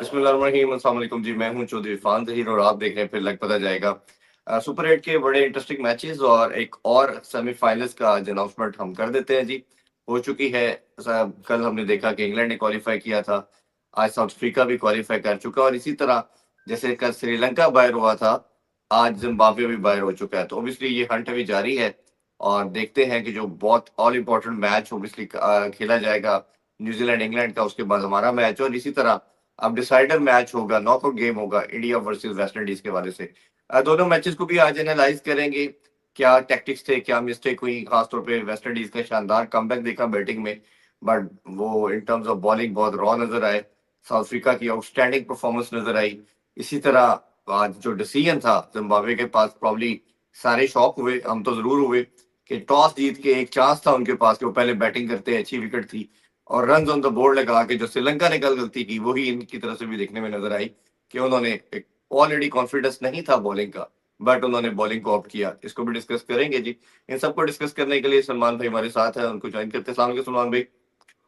बिस्मिल्लाहिर्रहमानिर्रहीम, अस्सलाम वालेकुम जी। मैं हूं चौधरी इरफान ज़हीर और आप देख रहे हैं फिर लग पता जाएगा। सुपर 8 के बड़े इंटरेस्टिंग मैचेस और एक और सेमीफाइनल्स का आज अनाउंसमेंट हम कर देते हैं जी। हो चुकी है। कल हमने देखा कि इंग्लैंड ने क्वालिफाई किया था, आज साउथ अफ्रीका भी क्वालिफाई कर चुका और इसी तरह जैसे कल श्रीलंका बाहर हुआ था, आज जिम्बाब्वे भी बाहर हो चुका है। तो ऑब्वियसली ये हंट अभी जारी है और देखते हैं कि जो बहुत ऑल इम्पोर्टेंट मैच ऑब्वियसली खेला जाएगा न्यूजीलैंड इंग्लैंड का, उसके बाद हमारा मैच और इसी तरह अब डिसाइडर मैच होगा, नॉकआउट गेम होगा इंडिया वर्सेस वेस्ट इंडीज के वाले से। दोनों मैचेस को भी आज एनालाइज करेंगे, क्या टैक्टिक्स थे, क्या मिस्टेक हुई। खासतौर पे वेस्ट इंडीज का शानदार कमबैक देखा बैटिंग में, बट वो इन टर्म्स ऑफ बॉलिंग बहुत रॉ नजर आए। साउथ अफ्रीका की आउटस्टैंडिंग परफॉर्मेंस नजर आई। इसी तरह आज जो डिसीजन था जिम्बाब्वे के पास, प्रॉब्ली सारे शॉक हुए, हम तो जरूर हुए कि टॉस जीत के एक चांस था उनके पास कि वो पहले बैटिंग करते हैं, अच्छी विकेट थी और रन ऑन द बोर्ड लगा के जो श्रीलंका ने कल गलती की वही इनकी तरफ से भी देखने में नजर आई कि उन्होंने एक ऑलरेडी कॉन्फिडेंस नहीं था बॉलिंग का, बट उन्होंने बॉलिंग को ऑप्ट किया। इसको भी डिस्कस करेंगे जी। इन सबको डिस्कस करने के लिए सलमान भाई हमारे साथ है, उनको ज्वाइन करते हैं। सलाम अलैकुम सलमान भाई,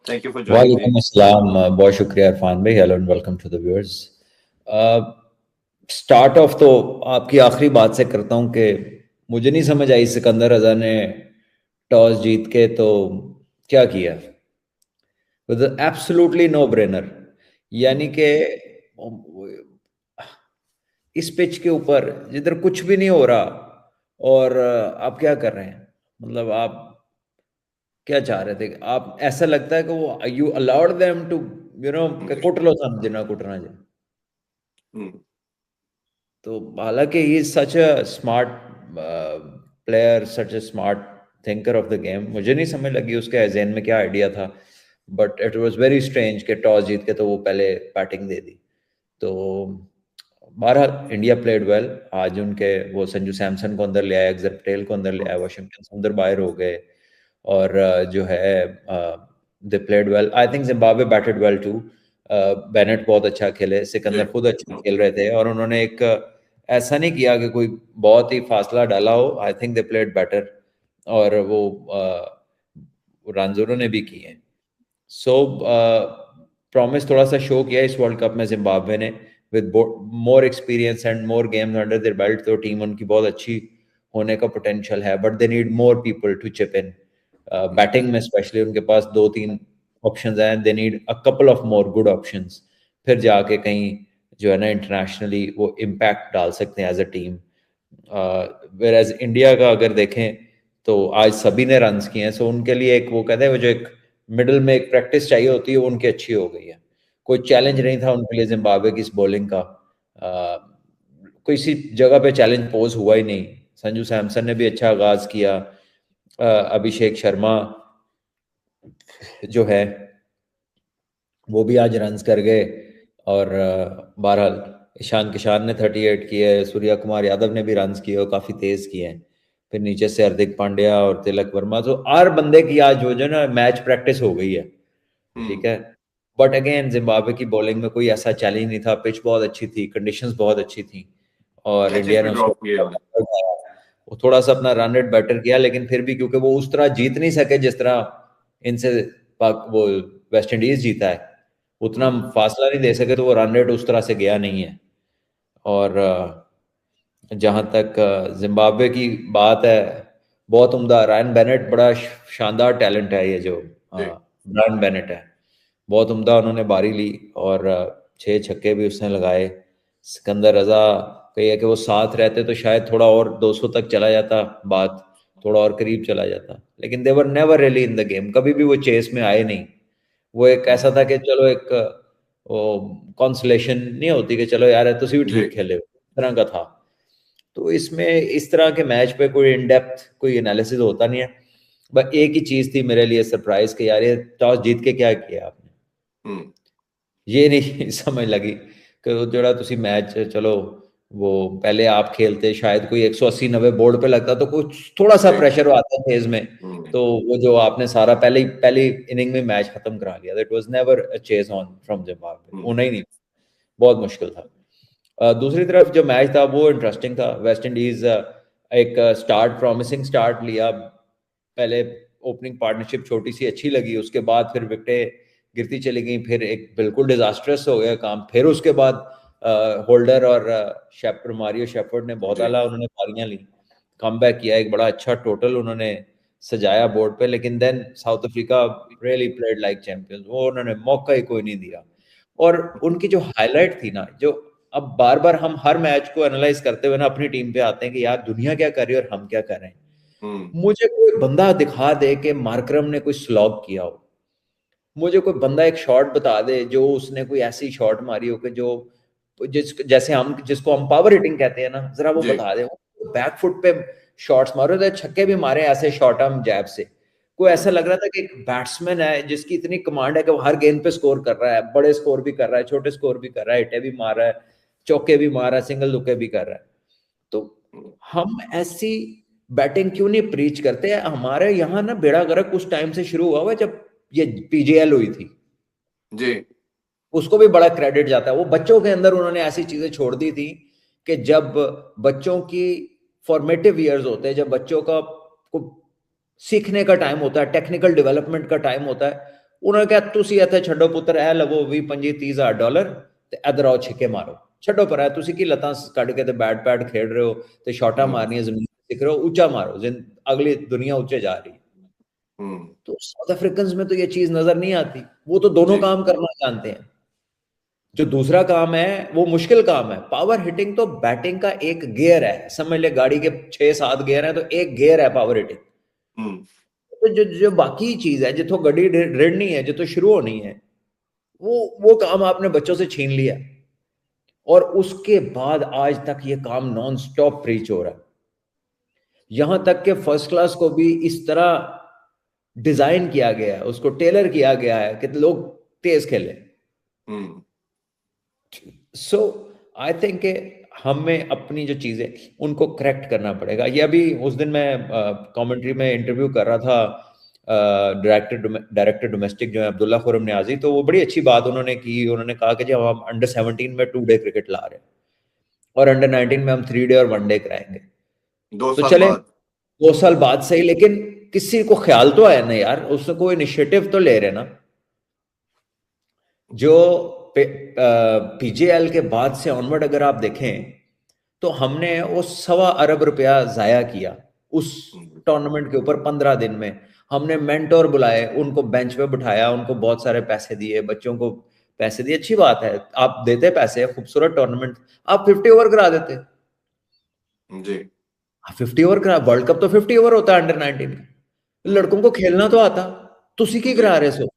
थैंक यू फॉर ज्वाइनिंग जी। वालेकुम अस्सलाम, बहुत शुक्रिया इरफान भाई। Hello and welcome to the viewers. Start off तो आपकी आखिरी बात से करता हूं कि मुझे नहीं समझ आई सिकंदर रजा ने टॉस जीत के तो क्या किया। विद एब्सोल्युटली नो ब्रेनर, यानी कि इस पिच के ऊपर जिधर कुछ भी नहीं हो रहा और आप क्या कर रहे हैं, मतलब आप क्या चाह रहे थे। आप ऐसा लगता है कि वो यू अलाउड देम टू कुट लो सन जिन्ना कुटना जे। तो हालांकि he is such a smart player, such a smart thinker of the game. मुझे नहीं समझ लगी उसके जहन में क्या आइडिया था, but it was very strange कि टॉस जीत के तो वो पहले बैटिंग दे दी। तो बहरहाल इंडिया प्लेड वेल। आज उनके वो संजू सैमसन को अंदर ले आया, अक्षर पटेल को अंदर ले आया, वाशिंगटन सुंदर बाहर हो गए और जो है they played well. I think Zimbabwe batted well too. Bennett बहुत अच्छा खेले, सिकंदर खुद अच्छा खेल रहे थे और उन्होंने एक ऐसा नहीं किया कि कोई बहुत ही फासला डाला हो। I think they played better और वो रन उन्होंने भी किए। सो प्रॉमिस थोड़ा सा शो किया इस वर्ल्ड कप में जिम्बाब्वे ने, with more experience and more games under their belt. तो टीम उनकी बहुत अच्छी होने का पोटेंशियल है, but they need more people to chip in. Batting में स्पेशली उनके पास 2-3 ऑप्शंस हैं, they need a couple of more good options, फिर जाके कहीं जो है ना इंटरनेशनली वो इम्पैक्ट डाल सकते हैं as a team. Whereas India का अगर देखें तो आज सभी ने रन्स किए हैं, सो उनके लिए एक वो कहते हैं वो जो एक मिडल में एक प्रैक्टिस चाहिए होती है वो उनकी अच्छी हो गई है। कोई चैलेंज नहीं था उनके लिए जिम्बाब्वे की इस बॉलिंग का। कोई सी जगह पे चैलेंज पोज हुआ ही नहीं। संजू सैमसन ने भी अच्छा आगाज किया। अभिषेक शर्मा जो है वो भी आज रन्स कर गए और बहरहाल ईशान किशान ने 38 किए, सूर्या कुमार यादव ने भी रन्स किए और काफ़ी तेज़ किए हैं। फिर नीचे से हार्दिक पांड्या और तिलक वर्मा, तो हर बंदे की आज जो ना मैच प्रैक्टिस हो गई है, ठीक है। बट अगेन जिम्बाब्वे की बॉलिंग में कोई ऐसा चैलेंज नहीं था, पिच बहुत अच्छी थी, कंडीशंस बहुत अच्छी थी और इंडिया ने उसको वो थोड़ा सा अपना रन रेट बेटर किया, लेकिन फिर भी क्योंकि वो उस तरह जीत नहीं सके जिस तरह इनसे वो वेस्ट इंडीज जीता है, उतना फासला नहीं दे सके, तो वो रन रेट उस तरह से गया नहीं है। और जहां तक जिम्बाब्वे की बात है, बहुत उम्दा रायन बेनेट, बड़ा शानदार टैलेंट है ये जो रायन बेनेट है, बहुत उम्दा उन्होंने बारी ली और 6 छक्के भी उसने लगाए। सिकंदर रजा कही कि वो साथ रहते तो शायद थोड़ा और 200 तक चला जाता, बात थोड़ा और करीब चला जाता, लेकिन they were never really in the game, कभी भी वो चेस में आए नहीं। वो एक ऐसा था कि चलो एक कॉन्सलेशन नहीं होती कि चलो यार तुसी भी ठीक खेले, इस तरह का था। तो इसमें इस तरह के मैच पे कोई इन डेप्थ कोई एनालिसिस होता नहीं है। बस एक ही चीज थी मेरे लिए सरप्राइज कि यार ये टॉस जीत के क्या किया आपने, ये नहीं समझ लगी कि जोड़ा तुसी मैच चलो वो पहले आप खेलते, शायद कोई 180-90 बोर्ड पे लगता तो कुछ थोड़ा सा प्रेशर आता फेज में, तो वो जो आपने सारा पहली इनिंग में मैच खत्म करा लिया, that was never a chase on from Zimbabwe, वो नहीं, बहुत मुश्किल था। दूसरी तरफ जो मैच था वो इंटरेस्टिंग था। वेस्ट इंडीज एक प्रॉमिसिंग स्टार्ट लिया, पहले ओपनिंग पार्टनरशिप छोटी सी अच्छी लगी, उसके बाद फिर विकेटें गिरती चली गई, फिर एक बिल्कुल डिजास्ट्रस हो गया काम, फिर उसके बाद होल्डर और शेफर्ड, मारियो शेफर्ड ने बहुत जी आला उन्होंने पारियां ली, कम बैक किया, एक बड़ा अच्छा टोटल उन्होंने सजाया बोर्ड पे, लेकिन then South Africa really played like champions, वो उन्होंने मौका ही कोई नहीं दिया। और उनकी जो हाईलाइट थी ना, जो अब बार बार हम हर मैच को एनालाइज करते हुए ना अपनी टीम पे आते हैं कि यार दुनिया क्या कर रही है और हम क्या कर रहे हैं। मुझे कोई बंदा दिखा दे कि मार्करम ने कोई स्लॉग किया हो, मुझे कोई बंदा एक शॉट बता दे जो उसने कोई ऐसी शॉट मारी हो कि जो जैसे हम जिसको हम पावर हिटिंग कहते हैं ना, जरा वो जी बता दे, बैक फुट पे शॉट्स मारो तो छक्के भी मारे ऐसे शॉर्ट आर्म जैब से। कोई ऐसा लग रहा था कि एक बैट्समैन है जिसकी इतनी कमांड है कि वो हर गेंद पे स्कोर कर रहा है, बड़े स्कोर भी कर रहा है, छोटे स्कोर भी कर रहा है, हिटे भी मार रहा है, चौके भी मार रहा है, सिंगल दुक्के भी कर रहा है। तो हम ऐसी बैटिंग क्यों नहीं प्रीच करते? हमारे यहाँ ना बेड़ा गर्क उस टाइम से शुरू हुआ हुआ जब ये पीजीएल हुई थी, जी उसको भी बड़ा क्रेडिट जाता है। वो बच्चों के अंदर उन्होंने ऐसी चीजें छोड़ दी थी कि जब बच्चों की फॉर्मेटिव ईयर्स होते हैं, जब बच्चों का को सीखने का टाइम होता है, टेक्निकल डेवलपमेंट का टाइम होता है, उन्होंने कहा तुसी इत्थे छड्डो पुत्र है लवो 20-25,000 ਤੇ ਇਧਰ ਆਓ ਛਿੱਕੇ ਮਾਰੋ, ਛੱਡੋ ਪਰ ਤੁਸੀਂ ਕੀ ਲੱਤਾਂ ਕੱਢ ਕੇ ਤੇ ਬੈਟ ਪੈਡ खेल रहे हो ਤੇ ਸ਼ਾਟਾਂ ਮਾਰਨੀਆਂ ਜ਼ਮੀਨ ਤੇ ਸਿੱਖ ਰਹੇ ਹੋ, ਉੱਚਾ मारो, अगली दुनिया ऊंचे जा रही है। तो साउथ अफ्रीकन में तो ये चीज नजर नहीं आती, वो तो दोनों जी काम करना जानते हैं। जो दूसरा काम है वो मुश्किल काम है, पावर हिटिंग तो बैटिंग का एक गियर है, समझ ले गाड़ी के 6-7 गियर है तो एक गियर है पावर हिटिंग। तो जो जो बाकी चीज है जितो गड्डी रेड़नी है, जितो शुरू होनी है, वो काम आपने बच्चों से छीन लिया, और उसके बाद आज तक ये काम नॉन स्टॉप प्रीच हो रहा है। यहां तक कि फर्स्ट क्लास को भी इस तरह डिजाइन किया गया है, उसको टेलर किया गया है कि लोग तेज खेलें। सो आई थिंक हमें अपनी जो चीजें उनको करेक्ट करना पड़ेगा। ये अभी उस दिन मैं कमेंट्री में इंटरव्यू कर रहा था डायरेक्टर डोमेस्टिक जो है अब्दुल्ला खुरम न्याजी, तो वो बड़ी अच्छी बात उन्होंने की। उन्होंने कहा कि जब हम अंडर 17 में 2 डे क्रिकेट ला रहे हैं और अंडर 19 में हम 3 डे और 1 डे कराएंगे, 2 तो साल चले बाद 2 साल बाद सही, लेकिन किसी को ख्याल तो आया ना यार, उससे कोई इनिशिएटिव तो ले रहे ना। जो पीजेएल के बाद से ऑनवर्ड अगर आप देखें तो हमने वो 1.25 अरब रुपया जाया किया उस टूर्नामेंट के ऊपर। 15 दिन में हमने मेंटोर बुलाए, उनको बेंच पे बिठाया, उनको बहुत सारे पैसे दिए, बच्चों को पैसे दिए। अच्छी बात है, आप देते पैसे, खूबसूरत टूर्नामेंट, आप 50 ओवर करा देते। जी 50 ओवर करा, वर्ल्ड कप तो 50 ओवर होता है अंडर 19 का, लड़कों को खेलना तो आता, तुसी की करा रहे सो।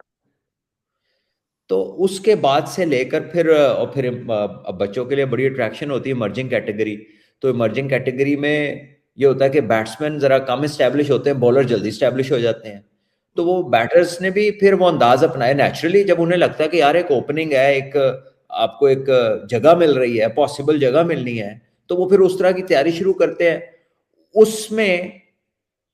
तो उसके बाद से लेकर फिर और फिर बच्चों के लिए बड़ी अट्रैक्शन होती है इमर्जिंग कैटेगरी। तो इमर्जिंग कैटेगरी में ये होता है कि बैट्समैन जरा कम स्टैब्लिश होते हैं, बॉलर जल्दी स्टैब्लिश हो जाते हैं। तो वो बैटर्स ने भी फिर वो अंदाज अपनाए नेचुरली, जब उन्हें लगता है कि यार एक ओपनिंग है, एक आपको एक जगह मिल रही है, पॉसिबल जगह मिलनी है, तो वो फिर उस तरह की तैयारी शुरू करते हैं। उसमें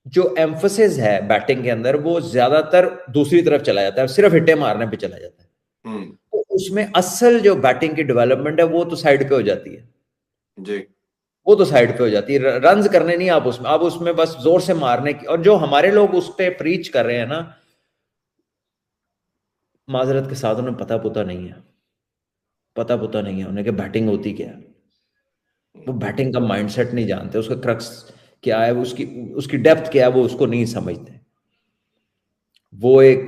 जो एम्फोसिस है बैटिंग के अंदर वो ज्यादातर दूसरी तरफ चला जाता है, सिर्फ हिट्टे मारने पे चला जाता है। तो उसमें असल जो बैटिंग की डेवलपमेंट है वो तो साइड पे हो जाती है जी वो तो साइड पे हो जाती है। रन्स करने नहीं आप उसमें बस जोर से मारने की। और जो हमारे लोग उस पे प्रीच कर रहे हैं ना, माजरत के साथ उन्हें पता पुता नहीं है उन्हें कि बैटिंग होती क्या है। वो बैटिंग का माइंडसेट नहीं जानते, उसका क्रक्स क्या है, उसकी उसकी डेप्थ क्या है, वो उसको नहीं समझते। वो एक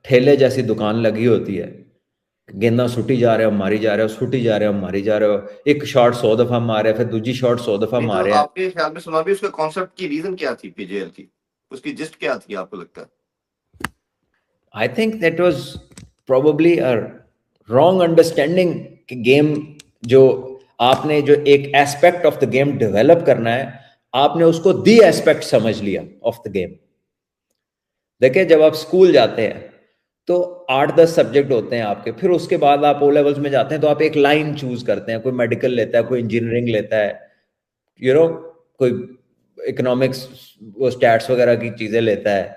ठेले जैसी दुकान लगी होती है, गेंदा सुटी जा रहे हो मारी जा रहे हो, सुटी जा रहे हो मारी जा रहे हो, एक शॉट 100 दफा मारे, फिर दूसरी शॉट 100 दफा नहीं, तो मारे। आपके ख्याल में सुना भी उसका कॉन्सेप्ट की रीजन क्या थी पीजेएल की, उसकी जिस्ट क्या थी आपको लगता है? I think that was probably a wrong understanding कि गेम जो आपने जो एक aspect of the game develop करना है, आपने उसको दी एस्पेक्ट समझ लिया ऑफ द गेम। देखिए जब आप स्कूल जाते हैं तो 8-10 सब्जेक्ट होते हैं आपके, फिर उसके बाद आप ओ लेवल्स में जाते हैं तो आप एक लाइन चूज करते हैं, कोई मेडिकल लेता है, कोई इंजीनियरिंग लेता है, कोई इकोनॉमिक्स, वो स्टैट्स वगैरह की चीजें लेता है।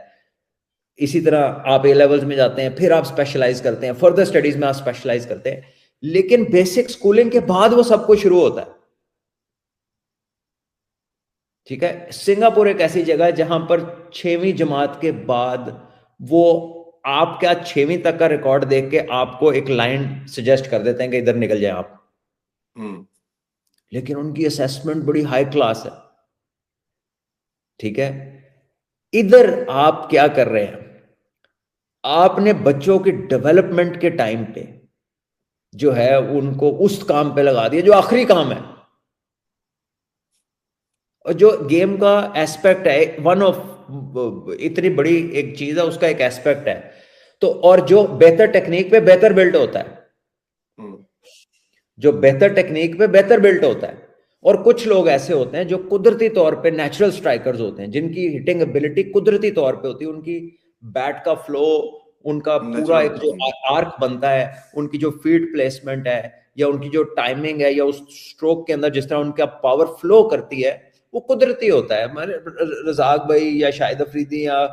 इसी तरह आप ए लेवल्स में जाते हैं, फिर आप स्पेशलाइज करते हैं, फर्दर स्टडीज में आप स्पेशलाइज करते हैं, लेकिन बेसिक स्कूलिंग के बाद वो सब कुछ शुरू होता है। ठीक है, सिंगापुर एक ऐसी जगह है जहां पर 6वीं जमात के बाद वो आप क्या 6वीं तक का रिकॉर्ड देख के आपको एक लाइन सजेस्ट कर देते हैं कि इधर निकल जाए आप, लेकिन उनकी असेसमेंट बड़ी हाई क्लास है। ठीक है, इधर आप क्या कर रहे हैं, आपने बच्चों के डेवलपमेंट के टाइम पे जो है उनको उस काम पे लगा दिया जो आखिरी काम है, और जो गेम का एस्पेक्ट है, वन ऑफ इतनी बड़ी एक चीज है, उसका एक एस्पेक्ट है। तो और जो बेहतर टेक्निक पे बेहतर बिल्ड होता है, जो बेहतर टेक्निक पे बेहतर बिल्ड होता है। और कुछ लोग ऐसे होते हैं जो कुदरती तौर पे नेचुरल स्ट्राइकर्स होते हैं, जिनकी हिटिंग एबिलिटी कुदरती तौर पे होती है, उनकी बैट का फ्लो, उनका पूरा एक जो आर्क बनता है, उनकी जो फील्ड प्लेसमेंट है, या उनकी जो टाइमिंग है, या उस स्ट्रोक के अंदर जिस तरह उनका पावर फ्लो करती है, वो कुदरती होता है। हमारे रजाक भाई या शाहिद अफरीदी या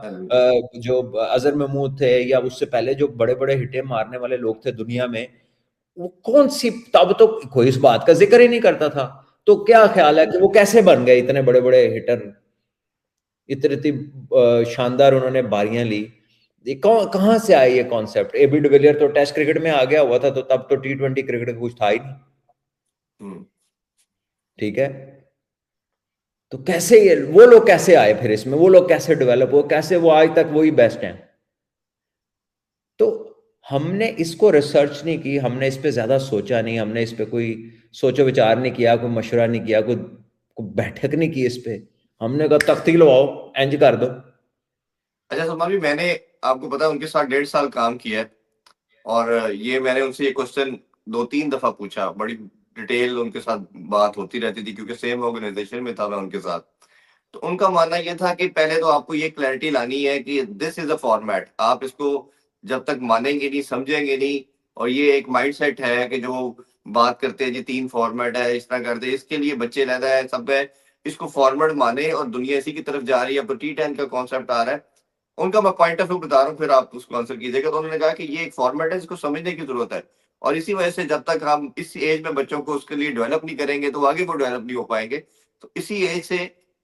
जो अजहर महमूद थे, या उससे पहले जो बड़े बड़े हिटे मारने वाले लोग थे दुनिया में, वो कौन सी, तब तो कोई इस बात का जिक्र ही नहीं करता था। तो क्या ख्याल है कि वो कैसे बन गए इतने बड़े बड़े हिटर, इतनी शानदार उन्होंने बारियां ली, कहां से आए ये कॉन्सेप्ट? एबी डिविलियर तो टेस्ट क्रिकेट में आ गया हुआ था, तो तब तो T20 क्रिकेट का कुछ था ही नहीं। ठीक है, तो कैसे ये वो लोग कैसे आए फिर इसमें, वो लोग कैसे डेवलप हो, कैसे वो आज तक वही बेस्ट हैं? तो हमने इसको रिसर्च नहीं की, हमने इस पे ज्यादा सोचा नहीं, हमने इस पे कोई सोचो विचार नहीं किया, कोई मशवरा नहीं किया, कोई बैठक नहीं की इस पे। हमने कहा तख्ती लगाओ, इंज कर दो। अच्छा सलमान भी, मैंने आपको पता है उनके साथ 1.5 साल काम किया है, और ये मैंने उनसे ये क्वेश्चन 2-3 दफा पूछा, बड़ी डिटेल उनके साथ बात होती रहती थी, क्योंकि सेम ऑर्गेनाइजेशन में था मैं उनके साथ। तो उनका मानना ये था कि पहले तो आपको ये क्लैरिटी लानी है कि दिस इज अ फॉर्मेट, आप इसको जब तक मानेंगे नहीं, समझेंगे नहीं, और ये एक माइंडसेट है कि जो बात करते हैं जी 3 फॉर्मेट है, इस तरह करते हैं, इसके लिए बच्चे रहता है सब है, इसको फॉर्मेट माने, और दुनिया इसी की तरफ जा रही है, अब तो T10 का कॉन्सेप्ट आ रहा है। उनका मैं पॉइंट ऑफ व्यू बता रहा हूँ, फिर आप उसको आंसर कीजिएगा। तो उन्होंने कहा कि ये एक फॉर्मेट है, इसको समझने की जरूरत है, और इसी वजह से जब तक हम इस एज में बच्चों को उसके लिए डेवलप नहीं करेंगे तो आगे वो डेवलप नहीं हो पाएंगे। तो इसी एज से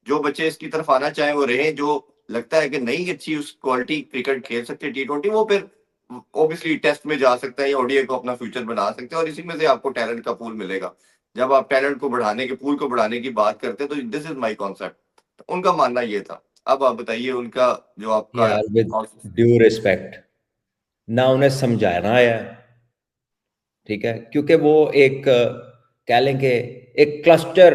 जो बच्चे इसकी तरफ आना चाहें वो रहे, जो लगता है कि नहीं अच्छी उस क्वालिटी क्रिकेट खेल सकते T20, वो फिर ऑब्वियसली टेस्ट में जा सकता है या ODI को अपना फ्यूचर बना सकते हैं, और इसी में से आपको टैलेंट का पूल मिलेगा। जब आप टैलेंट को बढ़ाने के पूल को बढ़ाने की बात करते हैं तो दिस इज माई कॉन्सेप्ट। उनका मानना ये था। अब आप बताइए उनका जो आपका यार विद ड्यू रिस्पेक्ट, ना उन्हें समझाना आया, ठीक है, क्योंकि वो एक कह लें कि एक क्लस्टर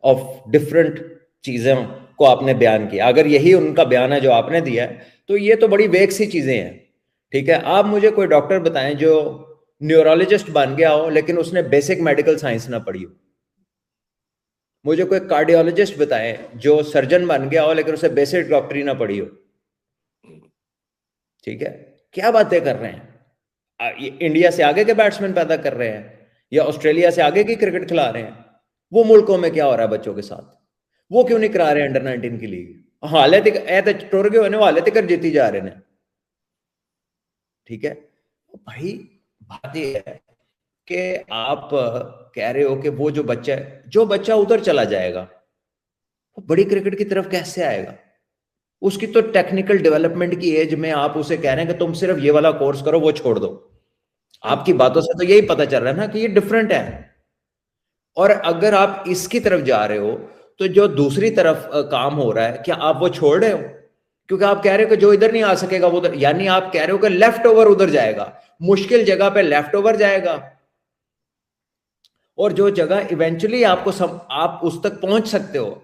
ऑफ डिफरेंट चीज़ों को आपने बयान किया। अगर यही उनका बयान है जो आपने दिया है, तो ये तो बड़ी वेग सी चीज़ें हैं। ठीक है, आप मुझे कोई डॉक्टर बताएं जो न्यूरोलॉजिस्ट बन गया हो लेकिन उसने बेसिक मेडिकल साइंस ना पढ़ी हो। मुझे कोई कार्डियोलॉजिस्ट बताएं जो सर्जन बन गया हो लेकिन उसे बेसिक डॉक्टरी ना पढ़ी हो। ठीक है, क्या बातें कर रहे हैं? इंडिया से आगे के बैट्समैन पैदा कर रहे हैं या ऑस्ट्रेलिया से आगे की क्रिकेट खिला रहे हैं? वो मुल्कों में क्या हो रहा है बच्चों के साथ? वो क्यों नहीं करा रहे अंडर 19 की लीग? हाले तक ए तो टुर गए होने, हाले तक जीती जा रहे हैं। ठीक है भाई, बात यह है कि आप कह रहे हो कि वो जो बच्चा उधर चला जाएगा वो बड़ी क्रिकेट की तरफ कैसे आएगा? उसकी तो टेक्निकल डेवलपमेंट की एज में आप उसे कह रहे हैं कि तुम सिर्फ ये वाला कोर्स करो, वो छोड़ दो। आपकी बातों से तो यही पता चल रहा है ना कि ये डिफरेंट है। और अगर आप इसकी तरफ जा रहे हो तो जो दूसरी तरफ काम हो रहा है, क्या आप वो छोड़ रहे हो? क्योंकि आप कह रहे हो कि जो इधर नहीं आ सकेगा वो उधर, यानी आप कह रहे हो कि लेफ्ट ओवर उधर जाएगा, मुश्किल जगह पे लेफ्ट ओवर जाएगा, और जो जगह इवेंचुअली आप उस तक पहुंच सकते हो,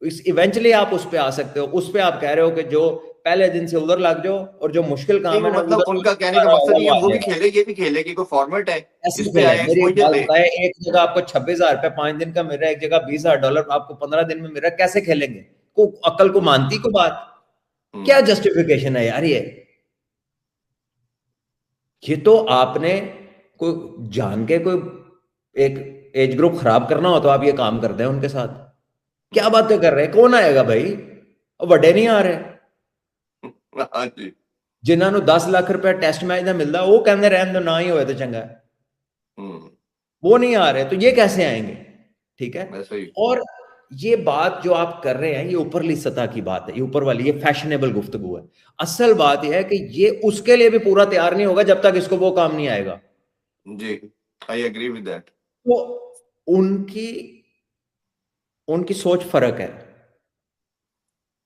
इवेंचुअली आप उस पे आ सकते हो, उस पे आप कह रहे हो कि जो पहले दिन से उधर लग जाओ, और जो मुश्किल काम है ना मतलब उधर उनका कहने का मकसद ये वो भी खेले, ये भी खेले कि कोई फॉर्मेट है ऐसे जिसपे खेले। आए मेरी एक एक्सपोजर बात ले। बताए, एक जगह आपको 26,000 रुपए 5 दिन का मिल रहा है, एक जगह $20,000 आपको 15 दिन में मिल रहा है, कैसे खेलेंगे? को अकल को मानती को बात? क्या जस्टिफिकेशन है यार ये तो आपने कोई जान के कोई एक एज ग्रुप खराब करना हो तो आप ये काम करते हैं उनके साथ। क्या बातें कर रहे हैं? कौन आएगा भाई? वड्डे नहीं आ रहे हाँ जी। जिन्होंने 10 लाख रुपए टेस्ट मैच का मिलता, वो कहते रहने दो, ना ही होए तो चंगा है। वो नहीं आ रहे तो ये कैसे आएंगे? ठीक है, वैसे ही। और ये बात जो आप कर रहे हैं ये ऊपरली सतह की बात है, ये ऊपर वाली, ये फैशनेबल गुफ्तगू है। असल बात यह है कि ये उसके लिए भी पूरा तैयार नहीं होगा जब तक इसको वो काम नहीं आएगा। जी, आई एग्री विद दैट। तो उनकी उनकी सोच फर्क है,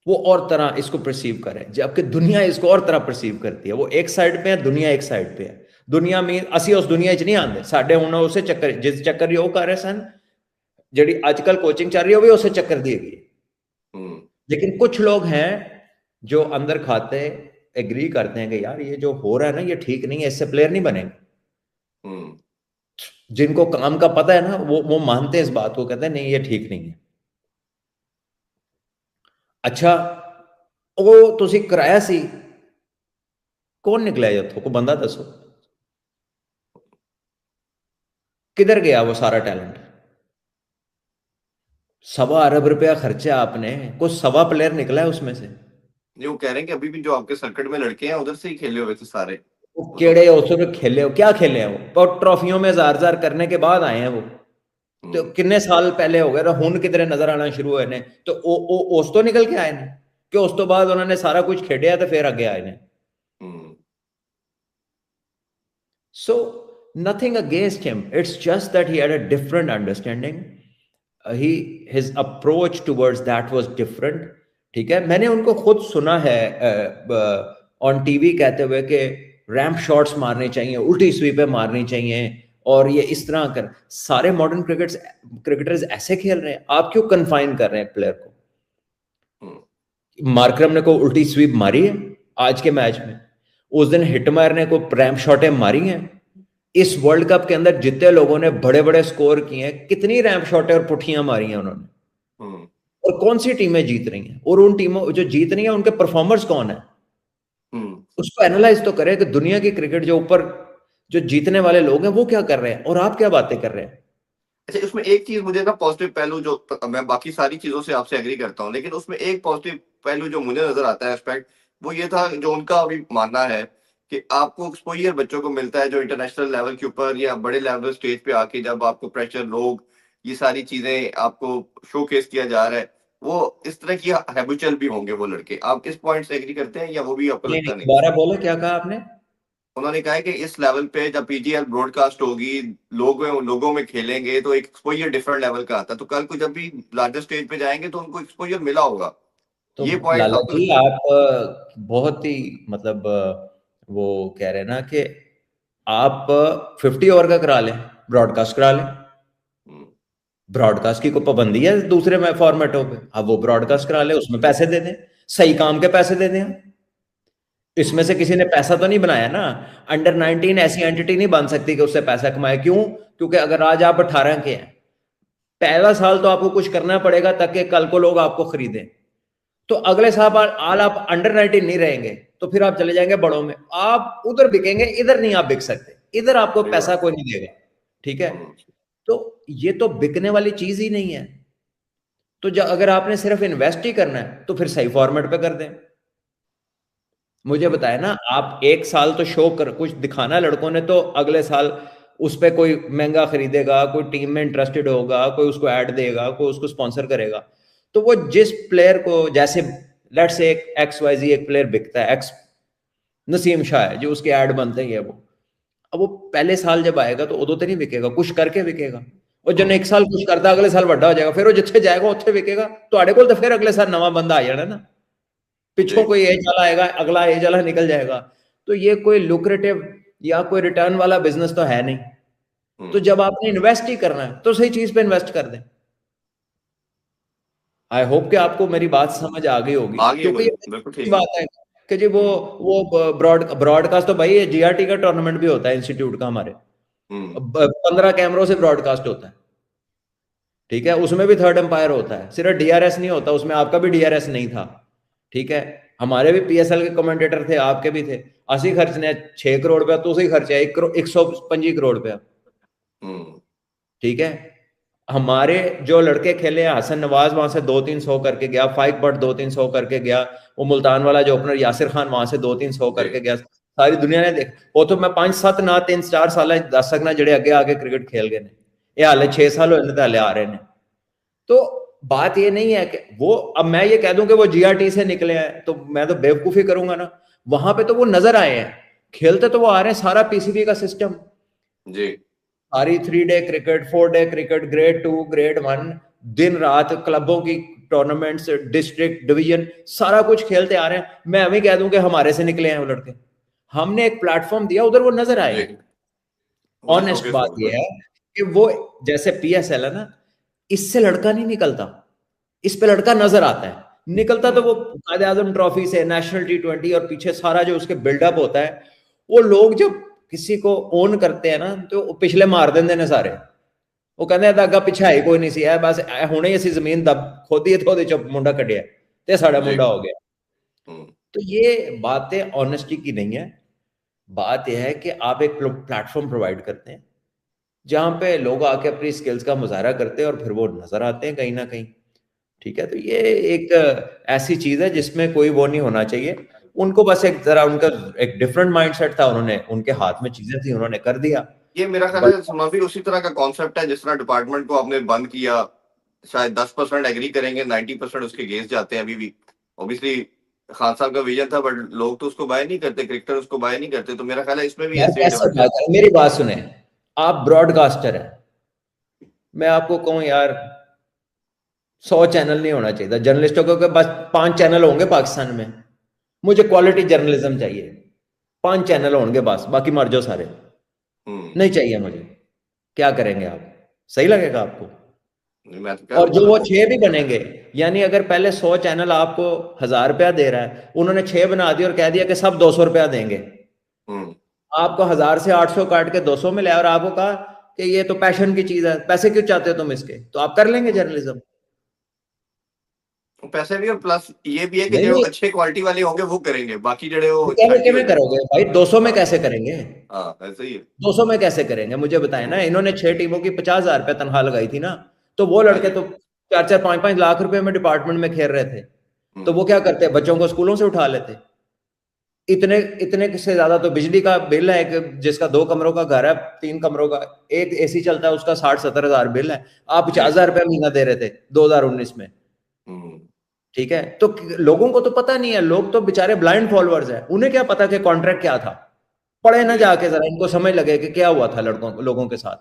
वो और तरह इसको परसीव करें, जबकि दुनिया इसको और तरह परसीव करती है। वो एक साइड पे है, दुनिया एक साइड पे है। दुनिया में ਅਸੀਂ उस दुनिया च नहीं आते, साढ़े हुण उस चक्कर जिस चक्कर वो कर रहे सन, जी आजकल कोचिंग चल रही है वो भी उस चक्कर दी है। लेकिन कुछ लोग हैं जो अंदर खाते एग्री करते हैं कि यार ये जो हो रहा है ना ये ठीक नहीं है, इससे प्लेयर नहीं बनेंगे। जिनको काम का पता है ना वो मानते हैं इस बात को, कहते हैं नहीं ये ठीक नहीं है। अच्छा वो तुसी कराया सी, कौन निकला उतो, को बंदा दसो किधर गया वो सारा टैलेंट? 1.25 अरब रुपया खर्चा आपने, कुछ 1.25 प्लेयर निकला है उसमें से। ये वो कह रहे हैं कि अभी भी जो आपके सर्किट में लड़के हैं उधर से ही खेले हुए थे सारे। वो केड़े उसमें खेले हो, क्या खेले हैं वो? और ट्रॉफियों में जार करने के बाद आए हैं वो। तो कितने साल पहले हो गए, हुन किधरे नजर आना शुरू हुए ने, तो उस तो निकल के आए ने कि उस तो बाद उन्होंने सारा कुछ खेडिया तो फिर अगे आए ने। सो nothing against him, it's just that he had a different understanding, his approach towards that was different। ठीक है, मैंने उनको खुद सुना है ऑन टीवी कहते हुए कि रैंप शॉट्स मारने चाहिए, उल्टी स्वीपें मारनी चाहिए, और ये इस तरह कर। सारे मॉडर्न क्रिकेटर्स ऐसे खेल रहे हैं, आप क्यों कन्फाइन कर रहे हैं प्लेयर को? मार्करम ने को उल्टी स्वीप मारी है आज के मैच में, उस दिन हिटमायर ने को रैंप शॉटें मारी हैं। इस वर्ल्ड कप के अंदर जितने लोगों ने बड़े बड़े स्कोर किए हैं, कितनी रैंप शॉटें और पुठियां मारी हैं उन्होंने, और कौन सी टीमें जीत रही हैं, और उन टीमों जो जीत रही हैं उनके परफॉर्मर्स कौन है, उसको एनालाइज तो करें कि दुनिया की क्रिकेट जो ऊपर जो जीतने वाले लोग हैं वो क्या कर रहे हैं और आप क्या बातें कर रहे हैं। अच्छा, उसमें एक चीज मुझे ना पॉजिटिव पहलू, जो मैं बाकी सारी चीजों से आपसे एग्री करता हूँ, लेकिन उसमें एक पॉजिटिव पहलू जो मुझे नजर आता है एस्पेक्ट, वो ये था जो उनका अभी मानना है कि आपको एक्सपोजर बच्चों को मिलता है जो इंटरनेशनल लेवल के ऊपर या बड़े लेवल स्टेज पे आके जब आपको प्रेशर, लोग, ये सारी चीजें आपको शोकेस किया जा रहा है, वो इस तरह की हैबिचुअल भी होंगे वो लड़के। आप इस पॉइंट से एग्री करते हैं या वो भी आपको लगता नहीं? दोबारा बोलो क्या कहा आपने? उन्होंने कहा है कि इस लेवल पे जब पीजीएल ब्रॉडकास्ट होगी, लोगों में खेलेंगे तो एक एक्सपोजर डिफरेंट लेवल का आता है, तो कल को जब भी लार्जर स्टेज पे जाएंगे तो उनको एक्सपोजर मिला होगा। तो ये पॉइंट लाला आपको जी लगता है? आप बहुत ही मतलब वो कह रहे हैं ना कि आप 50 ओवर का करा लें, ब्रॉडकास्ट करा लें। ब्रॉडकास्ट की कोई पाबंदी है दूसरे में फॉर्मेटों पे? अब वो ब्रॉडकास्ट करा ले, उसमें पैसे दे दें, सही काम के पैसे दे दें। इसमें से किसी ने पैसा तो नहीं बनाया ना। अंडर 19 ऐसी एंटिटी नहीं बन सकती कि उससे पैसा कमाए। क्यों? क्योंकि अगर आज आप 18 के हैं, पहला साल तो आपको कुछ करना पड़ेगा ताकि कल को लोग आपको खरीदें। तो अगले साल आप अंडर 19 नहीं रहेंगे तो फिर आप चले जाएंगे बड़ों में, आप उधर बिकेंगे, इधर नहीं आप बिक सकते, इधर आपको पैसा कोई नहीं देगा। ठीक है, तो ये तो बिकने वाली चीज ही नहीं है। तो अगर आपने सिर्फ इन्वेस्ट ही करना है तो फिर सही फॉर्मेट पे कर दें। मुझे बताया ना, आप एक साल तो शो कर कुछ दिखाना लड़कों ने, तो अगले साल उस पर कोई महंगा खरीदेगा, कोई टीम में इंटरेस्टेड होगा, कोई उसको ऐड देगा, कोई उसको स्पॉन्सर करेगा। तो वो जिस प्लेयर को, जैसे लेट्स से एक XYZ एक प्लेयर बिकता है, एक्स नसीम शाह है जो उसके ऐड बनते हैं वो, अब वो पहले साल जब आएगा तो उदो तो नहीं बिकेगा, कुछ करके बिकेगा। और जन एक साल कुछ करता अगले साल बड़ा हो जाएगा, फिर वो जिथे जाएगा उत्थे बिकेगा। तो को फिर अगले साल नवा बंदा आ जाना ना, पिछों कोई एज वाला आएगा, अगला एज वाला निकल जाएगा। तो ये कोई लुक्रेटिव या कोई रिटर्न वाला बिजनेस तो है नहीं। तो जब आपने इन्वेस्ट ही करना है तो सही चीज पे इन्वेस्ट कर दें। आई होप कि आपको मेरी बात समझ आ गई होगी, क्योंकि ये बात है कि जी वो ब्रॉडकास्ट तो भाई GRT का टूर्नामेंट भी होता है इंस्टीट्यूट का हमारे, 15 कैमरों से ब्रॉडकास्ट होता है। ठीक है, उसमें भी थर्ड एम्पायर होता है, सिर्फ DRS नहीं होता उसमें, आपका भी DRS नहीं था। ठीक है, हमारे भी PSL के कमेंटेटर थे, आपके भी थे। असी खर्च ने 6 करोड़ रुपया, तो उसी खर्च है 125 करोड़ रुपया। ठीक है, हमारे जो लड़के खेले हैं, हसन नवाज वहां से 200-300 करके गया, फाइक बट 200-300 करके गया, वो मुल्तान वाला जो ओपनर यासिर खान वहां से 200-300 करके गया। सारी दुनिया ने देख, वो तो मैं 5-7 ना 3-4 साल दस सकना जेडे अगे आके क्रिकेट खेल गए, ये हाले 6 साल हो हाले आ रहे हैं। तो बात ये नहीं है कि वो, अब मैं ये कह दूं कि वो जीआरटी से निकले हैं तो मैं तो बेवकूफी करूंगा ना। वहां पे तो वो नजर आए हैं, खेलते तो वो आ रहे हैं, सारा पीसीबी का सिस्टम, जी सारी 3 day cricket, 4 day cricket, grade 2, grade 1, दिन रात क्लबों की टूर्नामेंट्स, डिस्ट्रिक्ट, डिवीजन, सारा कुछ खेलते आ रहे हैं। मैं अभी कह दूं कि हमारे से निकले हैं वो लड़के, हमने एक प्लेटफॉर्म दिया, उधर वो नजर आए। जी, वो ऑनेस्ट शोकेस बात हो ये गए। है कि वो, जैसे पीएसएल है ना, इससे लड़का नहीं निकलता, इस पे लड़का नजर आता है। निकलता तो वो कायदे आजम ट्रॉफी से, नेशनल T20, और पीछे सारा जो उसके बिल्डअप होता है, वो लोग जब किसी को ओन करते हैं ना तो वो पिछले मार देंगे ने सारे, वो कहते हैं अगा पिछा है कोई नहीं सी है, बस हुणे ही ਅਸੀਂ ਜ਼ਮੀਨ दब खोदी है तो ਉਹਦੇ ਚੋਂ मुंडा ਕੱਢਿਆ ਤੇ ਸਾਡਾ जी। मुंडा हो गया। तो ये बातें ऑनेस्टी की नहीं है। बात यह है कि आप एक प्लेटफॉर्म प्रोवाइड करते हैं जहां पे लोग आके अपनी स्किल्स का मुजाहरा करते हैं और फिर वो नजर आते हैं कहीं ना कहीं। ठीक है, तो ये एक ऐसी चीज है जिसमें कोई वो नहीं होना चाहिए। उनको बस एक जरा उनका एक डिफरेंट माइंडसेट था, उन्होंने, उनके हाथ में चीजें थी, उन्होंने कर दिया। ये मेरा ख्याल बट है सुना भी उसी तरह का कॉन्सेप्ट है जिस तरह डिपार्टमेंट को आपने बंद किया, शायद 10% एग्री करेंगे, 90% उसके गेंस्ट जाते हैं अभी भी। ऑब्वियसली खान साहब का विजन था, बट लोग तो उसको बाय नहीं करते, क्रिकेटर उसको बाय नहीं करते, तो मेरा ख्याल है इसमें भी यार ऐसे ही कैसे बात डिवेलपमेंट। है, मेरी बात सुने, आप ब्रॉडकास्टर हैं, मैं आपको कहूं यार 100 चैनल नहीं होना चाहिए, जर्नलिस्टों को बस 5 चैनल होंगे पाकिस्तान में। मुझे क्वालिटी जर्नलिज्म चाहिए, 5 चैनल होंगे बस, बाकी मर जाओ सारे, नहीं चाहिए मुझे। क्या करेंगे आप? सही लगेगा आपको? मैं तो कह रहा और हूँ जो वो गलत 6 भी बनेंगे, यानी अगर पहले 100 चैनल आपको 1000 रुपया दे रहा है, उन्होंने 6 बना दिया और कह दिया कि सब 200 रुपया देंगे, है। आपको 1000 से 800 काट के 200 मिले और आपको कहा कि ये तो पैशन की चीज है, पैसे क्यों चाहते हो तुम इसके, तो आप कर लेंगे जर्नलिज्म? पैसे भी, और प्लस ये भी है कि जो नहीं, अच्छे क्वालिटी वाले होंगे वो करेंगे, बाकी जड़े वो क्या छाटी हो में जाए। करोगे भाई, 200 में हाँ कैसे करेंगे? हाँ, ऐसे ही है। 200 में कैसे करेंगे मुझे बताएं ना। इन्होंने 6 टीमों की 50,000 रुपया तनख्वाह लगाई थी ना, तो वो हाँ लड़के जी। तो 4-4 5-5 लाख रुपए में डिपार्टमेंट में खेल रहे थे। तो वो क्या करते, बच्चों को स्कूलों से उठा लेते। इतने इतने से ज्यादा तो बिजली का बिल है, एक जिसका 2 कमरों का घर है, 3 कमरों का एक एसी चलता है, उसका 60-70 हजार बिल है। आप जी। 50,000 रुपया महीना दे रहे थे 2019 में। हम्म। ठीक है, तो लोगों को तो पता नहीं है, लोग तो बेचारे ब्लाइंड फॉलोअर्स हैं, उन्हें क्या पता कि कॉन्ट्रैक्ट क्या था। पढ़े ना जी जाके, जरा इनको समझ लगे कि क्या हुआ था लड़कों लोगों के साथ।